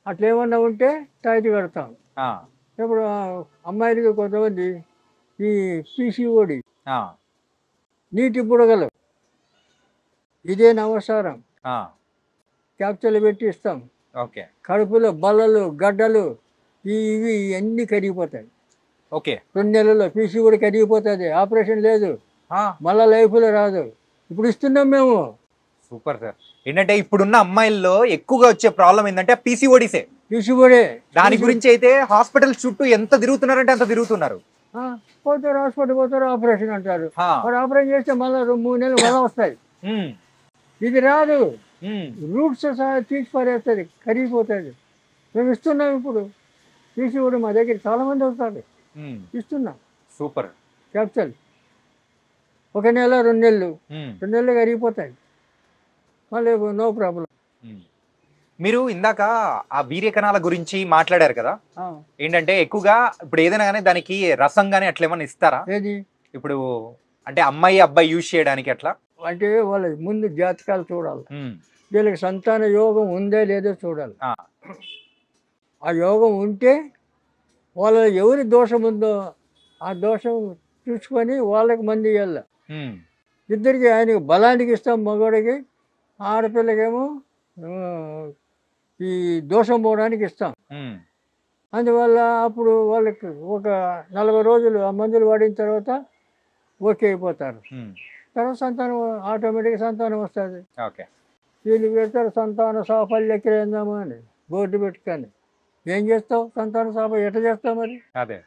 అట్లా ఏమన్నా ఉంటే టైట్ కడతాం. ఆ, ఇప్పుడు అమ్మాయిలకి కొంతమంది ఈ పీసీఓడి, ఆ, నీటి బుడగలు, ఇదే నవసారం ఆ, క్యాప్చర్లు పెట్టి ఇస్తాం. ఓకే, కడుపులో బల్లలు, గడ్డలు, ఇవి అన్నీ కరిగిపోతాయి. ఓకే, 2 నెలల్లో పీసీఓడి కరిగిపోతుంది. ఆపరేషన్ లేదు, ఆ, మళ్ళా లైఫ్లో రాదు. ఇప్పుడు ఇస్తున్నాం మేము. Super sir. ఏంటంటే ఇప్పుడున్న అమ్మాయిల్లో ఎక్కువగా వచ్చే ప్రాబ్లం ఏంటంటే పీసీఓడిసే. పీసీఓడే. దాని గురించి అయితే హాస్పిటల్ చుట్టూ ఎంత తిరుగుతున్నారంటే అంత తిరుగుతున్నారు. పోతారు, హాస్పిటల్ పోతారు, ఆపరేషన్ అంటారు. ఆ, మరి ఆపరేషన్ చేస్తే మళ్ళీ 3 నెలలు మళ్ళీ వస్తాయి. ఉమ్, ఇది రాదు. ఉమ్, రూట్స్ సహా తీసి పారేస్తుంది, కరిగిపోతుంది. మేము ఇస్తున్నాం. ఇప్పుడు పీసీఓడి మా దగ్గర చాలామంది వస్తారు, ఉమ్, ఇస్తున్నాం. సూపర్. క్యాప్చల్ 1 నెల 2 నెలలు, ఉమ్, 2 నెలలు కరిగిపోతాయి. మళ్ళీ నో ప్రాబ్లం. ఉమ్. మీరు ఇందాక ఆ వీర్య కణాల గురించి మాట్లాడారు కదా. ఏంటంటే ఎక్కువగా ఇప్పుడు ఏదైనా కానీ దానికి రసం కానీ అట్లా ఏమన్నా ఇస్తారా? ఏది ఇప్పుడు అంటే అమ్మాయి అబ్బాయి యూజ్ చేయడానికి అట్లా? అంటే వాళ్ళ ముందు జాతకాలు చూడాలి. ఉమ్, వీళ్ళకి సంతాన యోగం ఉందా లేదో చూడాలి. ఆ, ఆ యోగం ఉంటే వాళ్ళ ఎవరి దోషం ఉందో ఆ దోషం చూసుకొని వాళ్ళకి మంది ఇవ్వాలి. ఉమ్, ఇద్దరికి ఆయనకి బలానికి ఇస్తాం, మగవాడికి. ఆడపిల్లకేమో ఈ దోషం పోవడానికి ఇస్తాం. ఉమ్, అందువల్ల అప్పుడు వాళ్ళకి ఒక 40 రోజులు ఆ మందులు వాడిన తర్వాత ఓకే అయిపోతారు. ఉమ్, తర్వాత సంతానం ఆటోమేటిక్గా సంతానం వస్తుంది. ఓకే, వీళ్ళు పెడతారు సంతాన సాఫల్యక్రేందామా అని బోర్డు పెట్టుకొని. ఏం చేస్తావు? సంతాన సాఫల్యం ఎట్లా చేస్తావు మరి? అదే,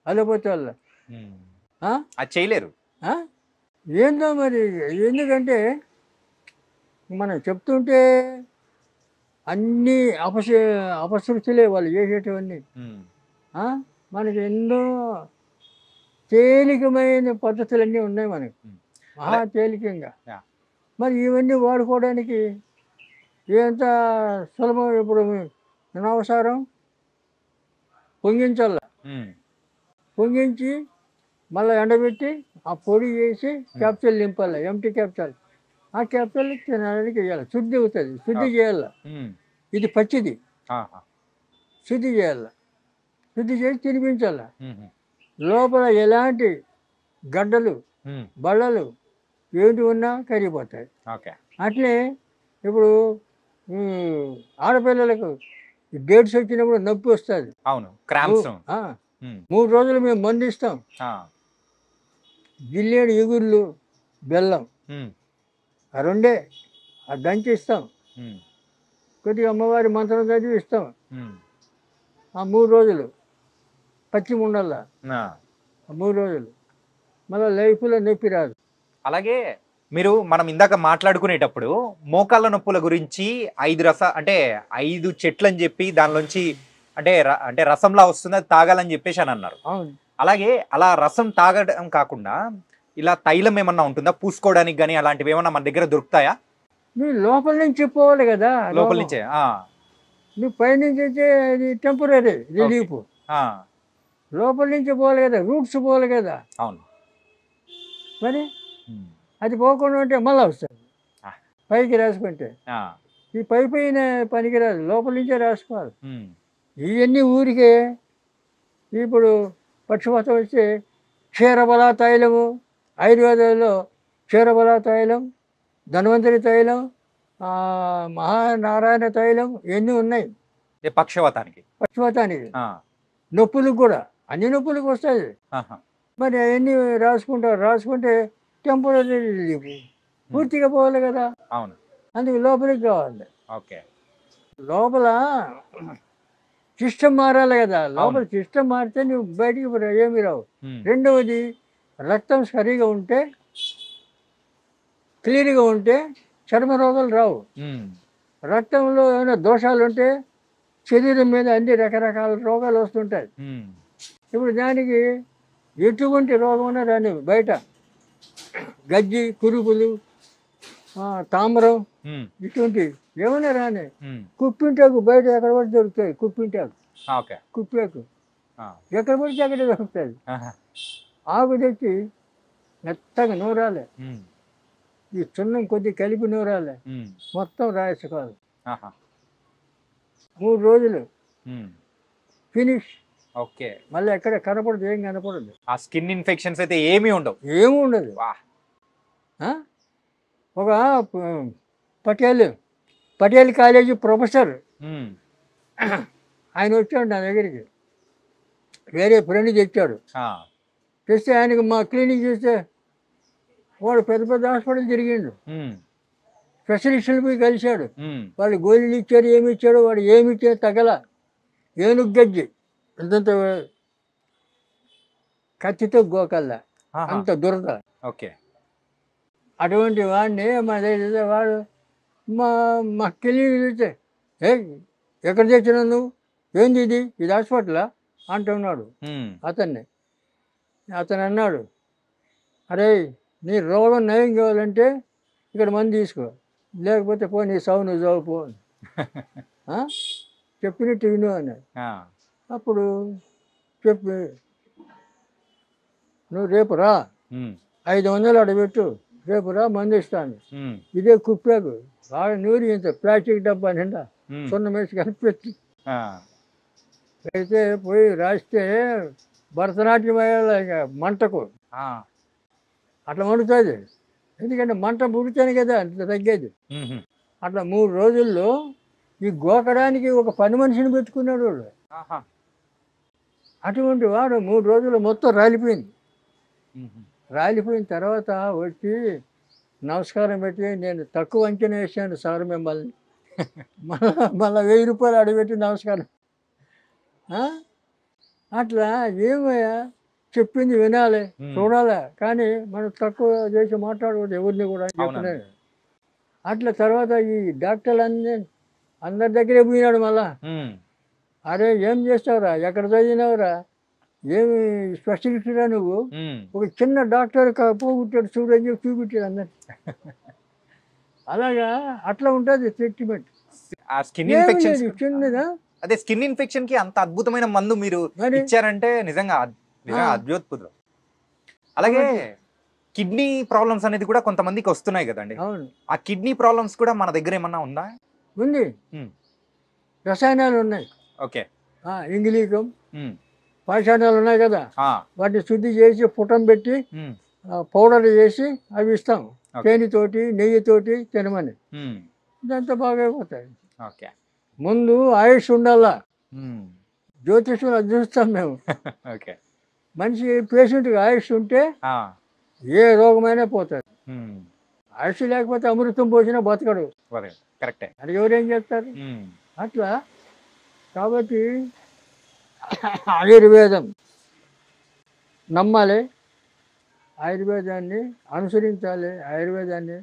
అల్లపోతే వాళ్ళ ఉమ్, అది చేయలేరు. ఏందో మరి. ఎందుకంటే మనం చెప్తుంటే అన్నీ అపశృతులే వాళ్ళు చేసేటివన్నీ. ఉమ్, మనకి ఎన్నో తేలికమైన పద్ధతులన్నీ ఉన్నాయి మనకి, మహా తేలికంగా. Yeah. మరి ఇవన్నీ వాడుకోవడానికి ఎంత సులభం. ఇప్పుడు అనవసరం పొంగించాల, ఉమ్, పొంగించి మళ్ళీ ఎండబెట్టి ఆ పొడి వేసి క్యాప్సూల్ నింపాలి, ఎంటీ క్యాప్సూల్. ఆ క్యాప్సూల్ తినడానికి వేయాలి, శుద్ధి అవుతుంది. శుద్ధి చేయాలి. ఉమ్, ఇది పచ్చిది, ఆహా, శుద్ధి చేయాలి. శుద్ధి చేసి తినిపించాలి. ఉమ్, లోపల ఎలాంటి గడ్డలు, ఉమ్, బళ్ళలు ఏంటి ఉన్నా కరిగిపోతాయి. ఓకే, అట్లే ఇప్పుడు ఆడపిల్లలకు డేట్స్ వచ్చినప్పుడు నొప్పి వస్తుంది. అవును, క్రాంప్స్. 3 రోజులు మేము మందు ఇస్తాం. జిల్లేడు ఎగుర్లు, బెల్లం, ఆ రెండే దంచి ఇస్తాం. కొద్దిగా అమ్మవారి మంత్రం చదివి ఇస్తాం. ఉమ్. ఆ 3 రోజులు పచ్చిమి ఉండాలా, ఆ. 3 రోజులు మళ్ళీ లైఫ్లో నొప్పి రాదు. అలాగే మనం ఇందాక మాట్లాడుకునేటప్పుడు మోకాళ్ళ నొప్పుల గురించి 5 చెట్లు అని చెప్పి దానిలోంచి అంటే రసంలా వస్తుంది, అది తాగాలని చెప్పేసి అని అన్నారు. అవును. అలాగే అలా రసం తాగడం కాకుండా ఇలా తైలం ఏమన్నా ఉంటుందా పూసుకోవడానికి కానీ, అలాంటివి ఏమన్నా మన దగ్గర దొరుకుతాయా? నువ్వు లోపల నుంచి పోవాలి కదా, లోపల నుంచే? నువ్వు పైనుంచి అయితే అది టెంపరీ రిలీఫ్. లోపల నుంచి పోవాలి కదా, రూట్స్ పోవాలి కదా. అవును. మరి అది పోకుండా ఉంటే మళ్ళీ వస్తుంది. పైకి రాసుకుంటే ఈ పైన పనికిరాదు, లోపల నుంచే రాసుకోవాలి. ఇవన్నీ ఊరికే ఇప్పుడు పక్షపాతం వస్తే క్షీరబల తైలము, ఆయుర్వేదంలో క్షీరబల తైలం, ధన్వంతరి తైలం, మహానారాయణ తైలం ఇవన్నీ ఉన్నాయి పక్షవాతానికి. నొప్పులకు కూడా అన్ని నొప్పులకు వస్తాయి. మరి అవన్నీ రాసుకుంటే టెంపరీ రిలీఫ్, పూర్తిగా పోవాలి కదా. అవును. అందుకు లోపలికి కావాలి. ఓకే. లోపల సిస్టమ్ మారాలి కదా, లోపల సిస్టమ్ మారితే నువ్వు బయటికి ఏమి రావు. రెండవది రక్తం సరిగా ఉంటే, క్లియర్గా ఉంటే చర్మ రోగాలు రావు. రక్తంలో ఏమైనా దోషాలు ఉంటే శరీరం మీద అన్ని రకరకాల రోగాలు వస్తుంటాయి. ఇప్పుడు దానికి ఎటువంటి రోగం ఉన్నా రాని, బయట గజ్జి, కురుపులు, తామరం ఇటువంటి ఏమైనా రాని, కుప్పింటాకు బయట ఎక్కడ పడితే దొరుకుతాయి. కుప్పాకు ఎక్కడ పడితే అక్కడ దొరుకుతుంది. ఆకు తెచ్చి మెత్తగా నూరాలి, ఈ చున్నం కొద్ది కలిపి నూరాలి, మొత్తం రాసుకోవాలి. 3 రోజులు ఫినిష్. ఓకే. మళ్ళీ ఎక్కడ కనపడదు, ఏం కనపడదు. ఆ స్కిన్ ఇన్ఫెక్షన్స్ అయితే ఏమీ ఉండవు. ఒక పటేల్ కాలేజీ ప్రొఫెసర్ ఆయన వచ్చాడు నా దగ్గరికి, వేరే ఫ్రెండ్ తెచ్చాడు. తెస్తే ఆయనకు మా క్లినిక్ చూస్తే వాడు పెద్ద పెద్ద హాస్పిటల్ తిరిగిండు, స్పెషలిస్టులు పోయి కలిశాడు. వాళ్ళు గోళీలు ఇచ్చారు, ఏమి ఇచ్చాడు, వాడు ఏమి ఇచ్చాడు తగల. ఏనుగు గజ్జి అంతంత కత్తితో గోకల్లా, అంత దురద. ఓకే. అటువంటి వాడిని మా దగ్గర వాడు మా క్లినిక్ చూస్తే, ఎక్కడ తెచ్చినావు నువ్వు, ఏంది ఇది హాస్పిటలా అంటున్నాడు అతన్ని. అతను అన్నాడు, అరే నీ రోగం నయం కావాలంటే ఇక్కడ మందు తీసుకో, లేకపోతే పో నీ సావు నువ్వు చావు పో, చెప్పినట్టు విను అన్నాడు. అప్పుడు చెప్పి నువ్వు రేపు రా, 500 అడబెట్టు, రేపు రా మందు ఇస్తాను. ఇదే కుప్పాకు బాగా నూరి ఇంత ప్లాస్టిక్ డబ్బా నిండా సున్నం వేసి కలిపెట్టి అయితే పోయి రాస్తే భరతనాట్యం అయ్యేలా మంటకు అట్లా మండుతుంది. ఎందుకంటే మంట పుడితేనే కదా అంత తగ్గేది. అట్లా 3 రోజుల్లో ఈ గోకడానికి ఒక పని మనిషిని పెట్టుకున్నాడు వాడు. అటువంటి వాడు 3 రోజులు మొత్తం రాలిపోయింది. రాలిపోయిన తర్వాత వచ్చి నమస్కారం పెట్టి, నేను తక్కువ అంచనా వేసాను సార్ మిమ్మల్ని, మళ్ళీ 1000 రూపాయలు అడగబెట్టి నమస్కారం. అట్లా ఏమయ్యా చెప్పింది వినాలి, చూడాలి, కానీ మనం తక్కువ చేసి మాట్లాడకూడదు ఎవరిని కూడా చెప్తున్నాను. అట్లా తర్వాత ఈ డాక్టర్లు అందరి దగ్గరే పోయినాడు. మళ్ళా అరే ఏం చేస్తావురా, ఎక్కడ చదివినావురా, ఏమి స్పెషలిస్ట్రా నువ్వు, ఒక చిన్న డాక్టర్ పోగొట్టాడు చూడని చెప్పి చూపించాడు అందరు. అలాగా అట్లా ఉంటుంది ట్రీట్మెంట్. చిన్నదా అదే స్కిన్ ఇన్ఫెక్షన్ కి అంత అద్భుతమైన మందు మీరు ఇచ్చారంటే నిజంగా అద్భుతం. అలాగే కిడ్నీ ప్రాబ్లమ్స్ అనేది కూడా కొంతమందికి వస్తున్నాయి కదండి. ఆ కిడ్నీ ప్రాబ్లమ్స్ కూడా మన దగ్గర ఏమన్నా ఉందా? ఉంది, రసాయనాలు ఉన్నాయి. ఓకే. ఇంగిలీకం పాషాణాలు ఉన్నాయి కదా, వాటిని శుద్ధి చేసి పుటం పెట్టి పౌడర్ చేసి అవి ఇస్తాం, తేనెతోటి నెయ్యితోటి తినమని. ఇదంతా బాగా అయిపోతాయి. ముందు ఆయుష్ ఉండాలా, జ్యోతిష్యం అది చూస్తాం మేము. మనిషి పేషెంట్కి ఆయుష్ ఉంటే ఏ రోగమైనా పోతుంది. ఆయుష్ లేకపోతే అమృతం పోసినా బతకడు. కరెక్టే. అది ఎవరేం చేస్తారు? అట్లా కాబట్టి ఆయుర్వేదం నమ్మాలి, ఆయుర్వేదాన్ని అనుసరించాలి, ఆయుర్వేదాన్ని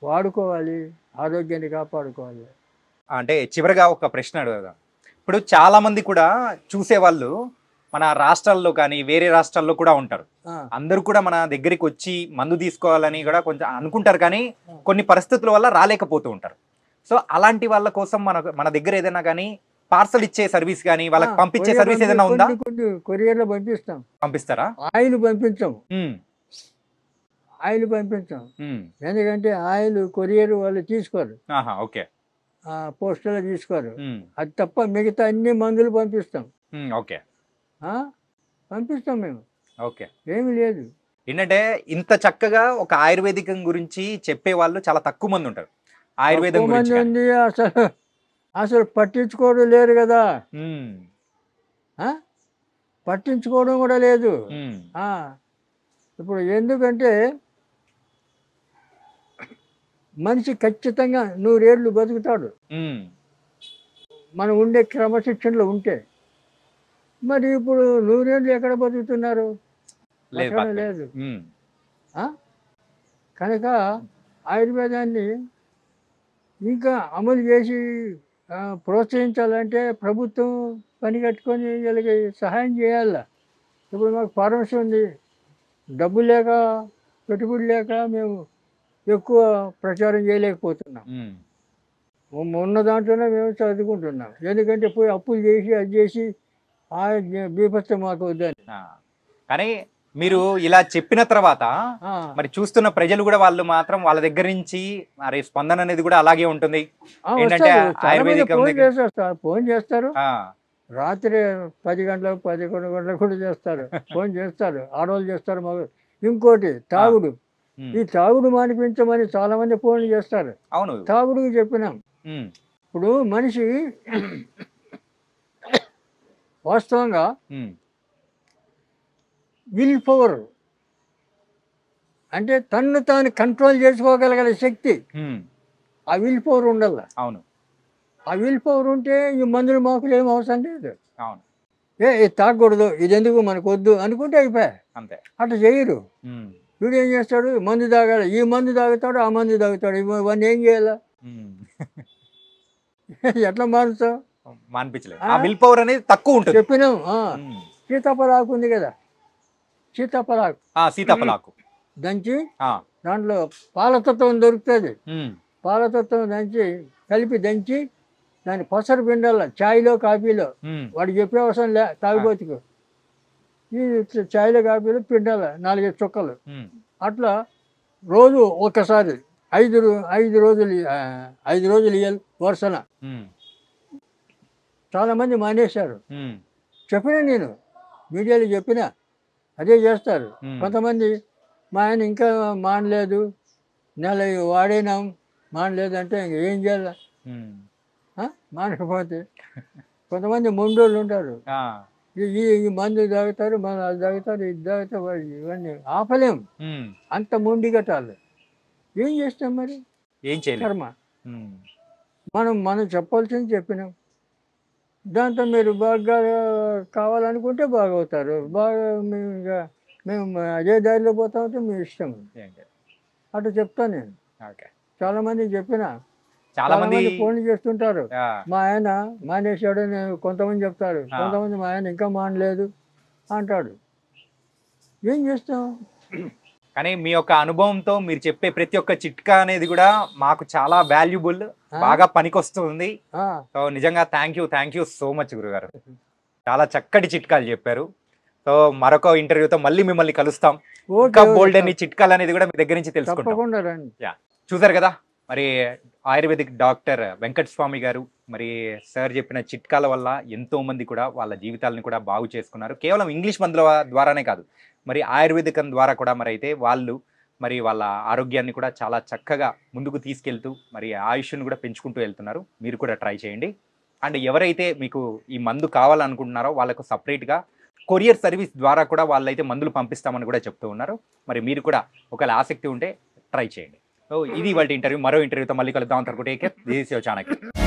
వాడుకోవాలి, ఆరోగ్యాన్ని కాపాడుకోవాలి. అంటే చివరిగా ఒక ప్రశ్న అడుగుదా, ఇప్పుడు చాలా మంది కూడా చూసేవాళ్ళు మన రాష్ట్రాల్లో కానీ వేరే రాష్ట్రాల్లో కూడా ఉంటారు. అందరూ కూడా మన దగ్గరికి వచ్చి మందు తీసుకోవాలని కూడా కొంచెం అనుకుంటారు, కానీ కొన్ని పరిస్థితుల వల్ల రాలేకపోతూ ఉంటారు. సో అలాంటి వాళ్ళ కోసం మన దగ్గర ఏదైనా కానీ పార్సల్ ఇచ్చే సర్వీస్ కానీ వాళ్ళకి పంపించే సర్వీస్ ఏదైనా ఉందా? కొరియర్ లో పంపిస్తాం. పంపిస్తారా? ఆయిల్ పంపించాం, ఆయిల్ పంపించాం. ఎందుకంటే ఆయిల్ కొరియర్ వాళ్ళు తీసుకోరు, ఓకే, పోస్టల్ తీసుకోరు. అది తప్ప మిగతా అన్ని మందులు పంపిస్తాం. ఓకే, పంపిస్తాం మేము. ఓకే, ఏమి లేదు. ఏంటంటే ఇంత చక్కగా ఒక ఆయుర్వేదికం గురించి చెప్పే వాళ్ళు చాలా తక్కువ మంది ఉంటారు. ఆయుర్వేదం గురించి ఉంది, అసలు పట్టించుకోవడం లేరు కదా, పట్టించుకోవడం కూడా లేదు. ఇప్పుడు ఎందుకంటే మనిషి ఖచ్చితంగా 100 ఏళ్ళు బతుకుతాడు మనం ఉండే క్రమశిక్షణలో ఉంటే. మరి ఇప్పుడు 100 ఏళ్ళు ఎక్కడ బతుకుతున్నారు? లేదు. కనుక ఆయుర్వేదాన్ని ఇంకా అమలు చేసి ప్రోత్సహించాలంటే ప్రభుత్వం పని కట్టుకొని వీళ్ళకి సహాయం చేయాల. ఇప్పుడు మాకు ఫార్మసీ ఉంది, డబ్బులు లేక పెట్టుబడి లేక మేము ఎక్కువ ప్రచారం చేయలేకపోతున్నాం. ఉన్న దాంట్లోనే మేము చదువుకుంటున్నాం. ఎందుకంటే పోయి అప్పులు చేసి అది చేసి ఆ బీభత్సం మాకు వద్దని. కానీ మీరు ఇలా చెప్పిన తర్వాత మరి చూస్తున్న ప్రజలు కూడా వాళ్ళు మాత్రం వాళ్ళ దగ్గర నుంచి మరి స్పందన అనేది కూడా అలాగే ఉంటుంది. ఏంటంటే ఆయుర్వేదిక్ ఫోన్ చేస్తారు, రాత్రి 10 గంటలకు 11 గంటలకు కూడా చేస్తారు, ఫోన్ చేస్తారు, ఆడవాళ్ళు చేస్తారు. మాకు ఇంకోటి తాగుడు, ఈ తాగుడు మానిపించమని చాలా మంది ఫోన్లు చేస్తారు. అవును, తాగుడుకి చెప్పినాం. ఇప్పుడు మనిషి వాస్తవంగా విల్ పవర్ అంటే తన్ను తాను కంట్రోల్ చేసుకోగలిగే శక్తి, ఆ విల్ పవర్ ఉండాల. అవును, ఆ విల్ పవర్ ఉంటే ఈ మందులు మాకులు ఏం అవసరం లేదు. అవును, ఇది తాగకూడదు, ఇది ఎందుకు మనకు వద్దు అనుకుంటే అయిపోయా. అంతే, అట్లా చేయరు. వీడు ఏం చేస్తాడు, మందు తాగాలి, ఈ మందు తాగుతాడు, ఆ మందు తాగుతాడు, ఇవన్నీ ఏం చేయాలా? ఎట్లా మారుతావు? మానిపించలేదు. ఆ విల్ పవర్ అనేది తక్కువ ఉంటుంది. చెప్పినాం. సీతాఫలాకు ఉంది కదా, సీతాఫలాకు దంచి దాంట్లో పాలతత్వం దొరుకుతుంది. పాలతత్వం కలిపి దంచి దాన్ని పసరు పిండాల ఛాయ్లో కాఫీలో. వాడికి చెప్పే అవసరం లే, తాగిపోతుకు ఈ ఛాయ్లో కాఫీలో పిండాల 4-5 చుక్కలు. అట్లా రోజు ఒక్కసారి 5 రోజులు ఇయ్యాలి వరుసన. చాలా మంది మానేశారు. చెప్పినా, నేను మీడియాలో చెప్పినా అదే చేస్తారు. కొంతమంది మా ఆయన ఇంకా మానలేదు, నెల వాడేనాం మానలేదు అంటే ఇంక ఏం చేయాలి? మానకపోతే కొంతమంది మొండోళ్ళు ఉంటారు, ఈ మందు తాగుతారు, మన అది తాగుతారు, ఇది తాగుతారు, ఇవన్నీ ఆపలేం. అంత మొండి కట్టాలి. ఏం చేస్తాం మరి? ఏం చేయాలి? కర్మ. మనం చెప్పాల్సింది చెప్పినాం. దాంతో మీరు బాగా కావాలనుకుంటే బాగవుతారు, బాగా మేము అదే దారిలో పోతా ఉంటే మీ ఇష్టం. అట్లా చెప్తాను నేను. చాలా మందికి చెప్పినా, చాలా మంది ఫోన్లు చేస్తుంటారు, మా ఆయన మానేశాడు అని కొంతమంది చెప్తారు, కొంతమంది మా ఆయన ఇంకా మానలేదు అంటాడు. ఏం చేస్తాం? కానీ మీ యొక్క అనుభవంతో మీరు చెప్పే ప్రతి ఒక్క చిట్కా అనేది కూడా మాకు చాలా వాల్యుబుల్, బాగా పనికొస్తుంది. సో నిజంగా థ్యాంక్ యూ సో మచ్ గురుగారు. చాలా చక్కటి చిట్కాలు చెప్పారు. సో మరొక ఇంటర్వ్యూతో మళ్ళీ మిమ్మల్ని కలుస్తాం. ఇంకా బోల్డ్ అని చిట్కాలు అనేది కూడా మీ దగ్గర నుంచి తెలుసుకుంటాం. చూసారు కదా, మరి ఆయుర్వేదిక్ డాక్టర్ వెంకట స్వామి గారు మరి సార్ చెప్పిన చిట్కాల వల్ల ఎంతో మంది కూడా వాళ్ళ జీవితాలను కూడా బాగు చేసుకున్నారు. కేవలం ఇంగ్లీష్ మందుల ద్వారానే కాదు, మరి ఆయుర్వేదికం ద్వారా కూడా మరి అయితే వాళ్ళు మరి వాళ్ళ ఆరోగ్యాన్ని కూడా చాలా చక్కగా ముందుకు తీసుకెళ్తూ మరి ఆయుష్ను కూడా పెంచుకుంటూ వెళ్తున్నారు. మీరు కూడా ట్రై చేయండి. అండ్ ఎవరైతే మీకు ఈ మందు కావాలనుకుంటున్నారో వాళ్ళకు సపరేట్గా కొరియర్ సర్వీస్ ద్వారా కూడా వాళ్ళైతే మందులు పంపిస్తామని కూడా చెప్తూ ఉన్నారు. మరి మీరు కూడా ఒకవేళ ఆసక్తి ఉంటే ట్రై చేయండి. సో ఇది వాళ్ళ ఇంటర్వ్యూ. మరో ఇంటర్వ్యూతో మళ్ళీ కలుద్దాం. అంతవరకు take care. This is your Chanakya.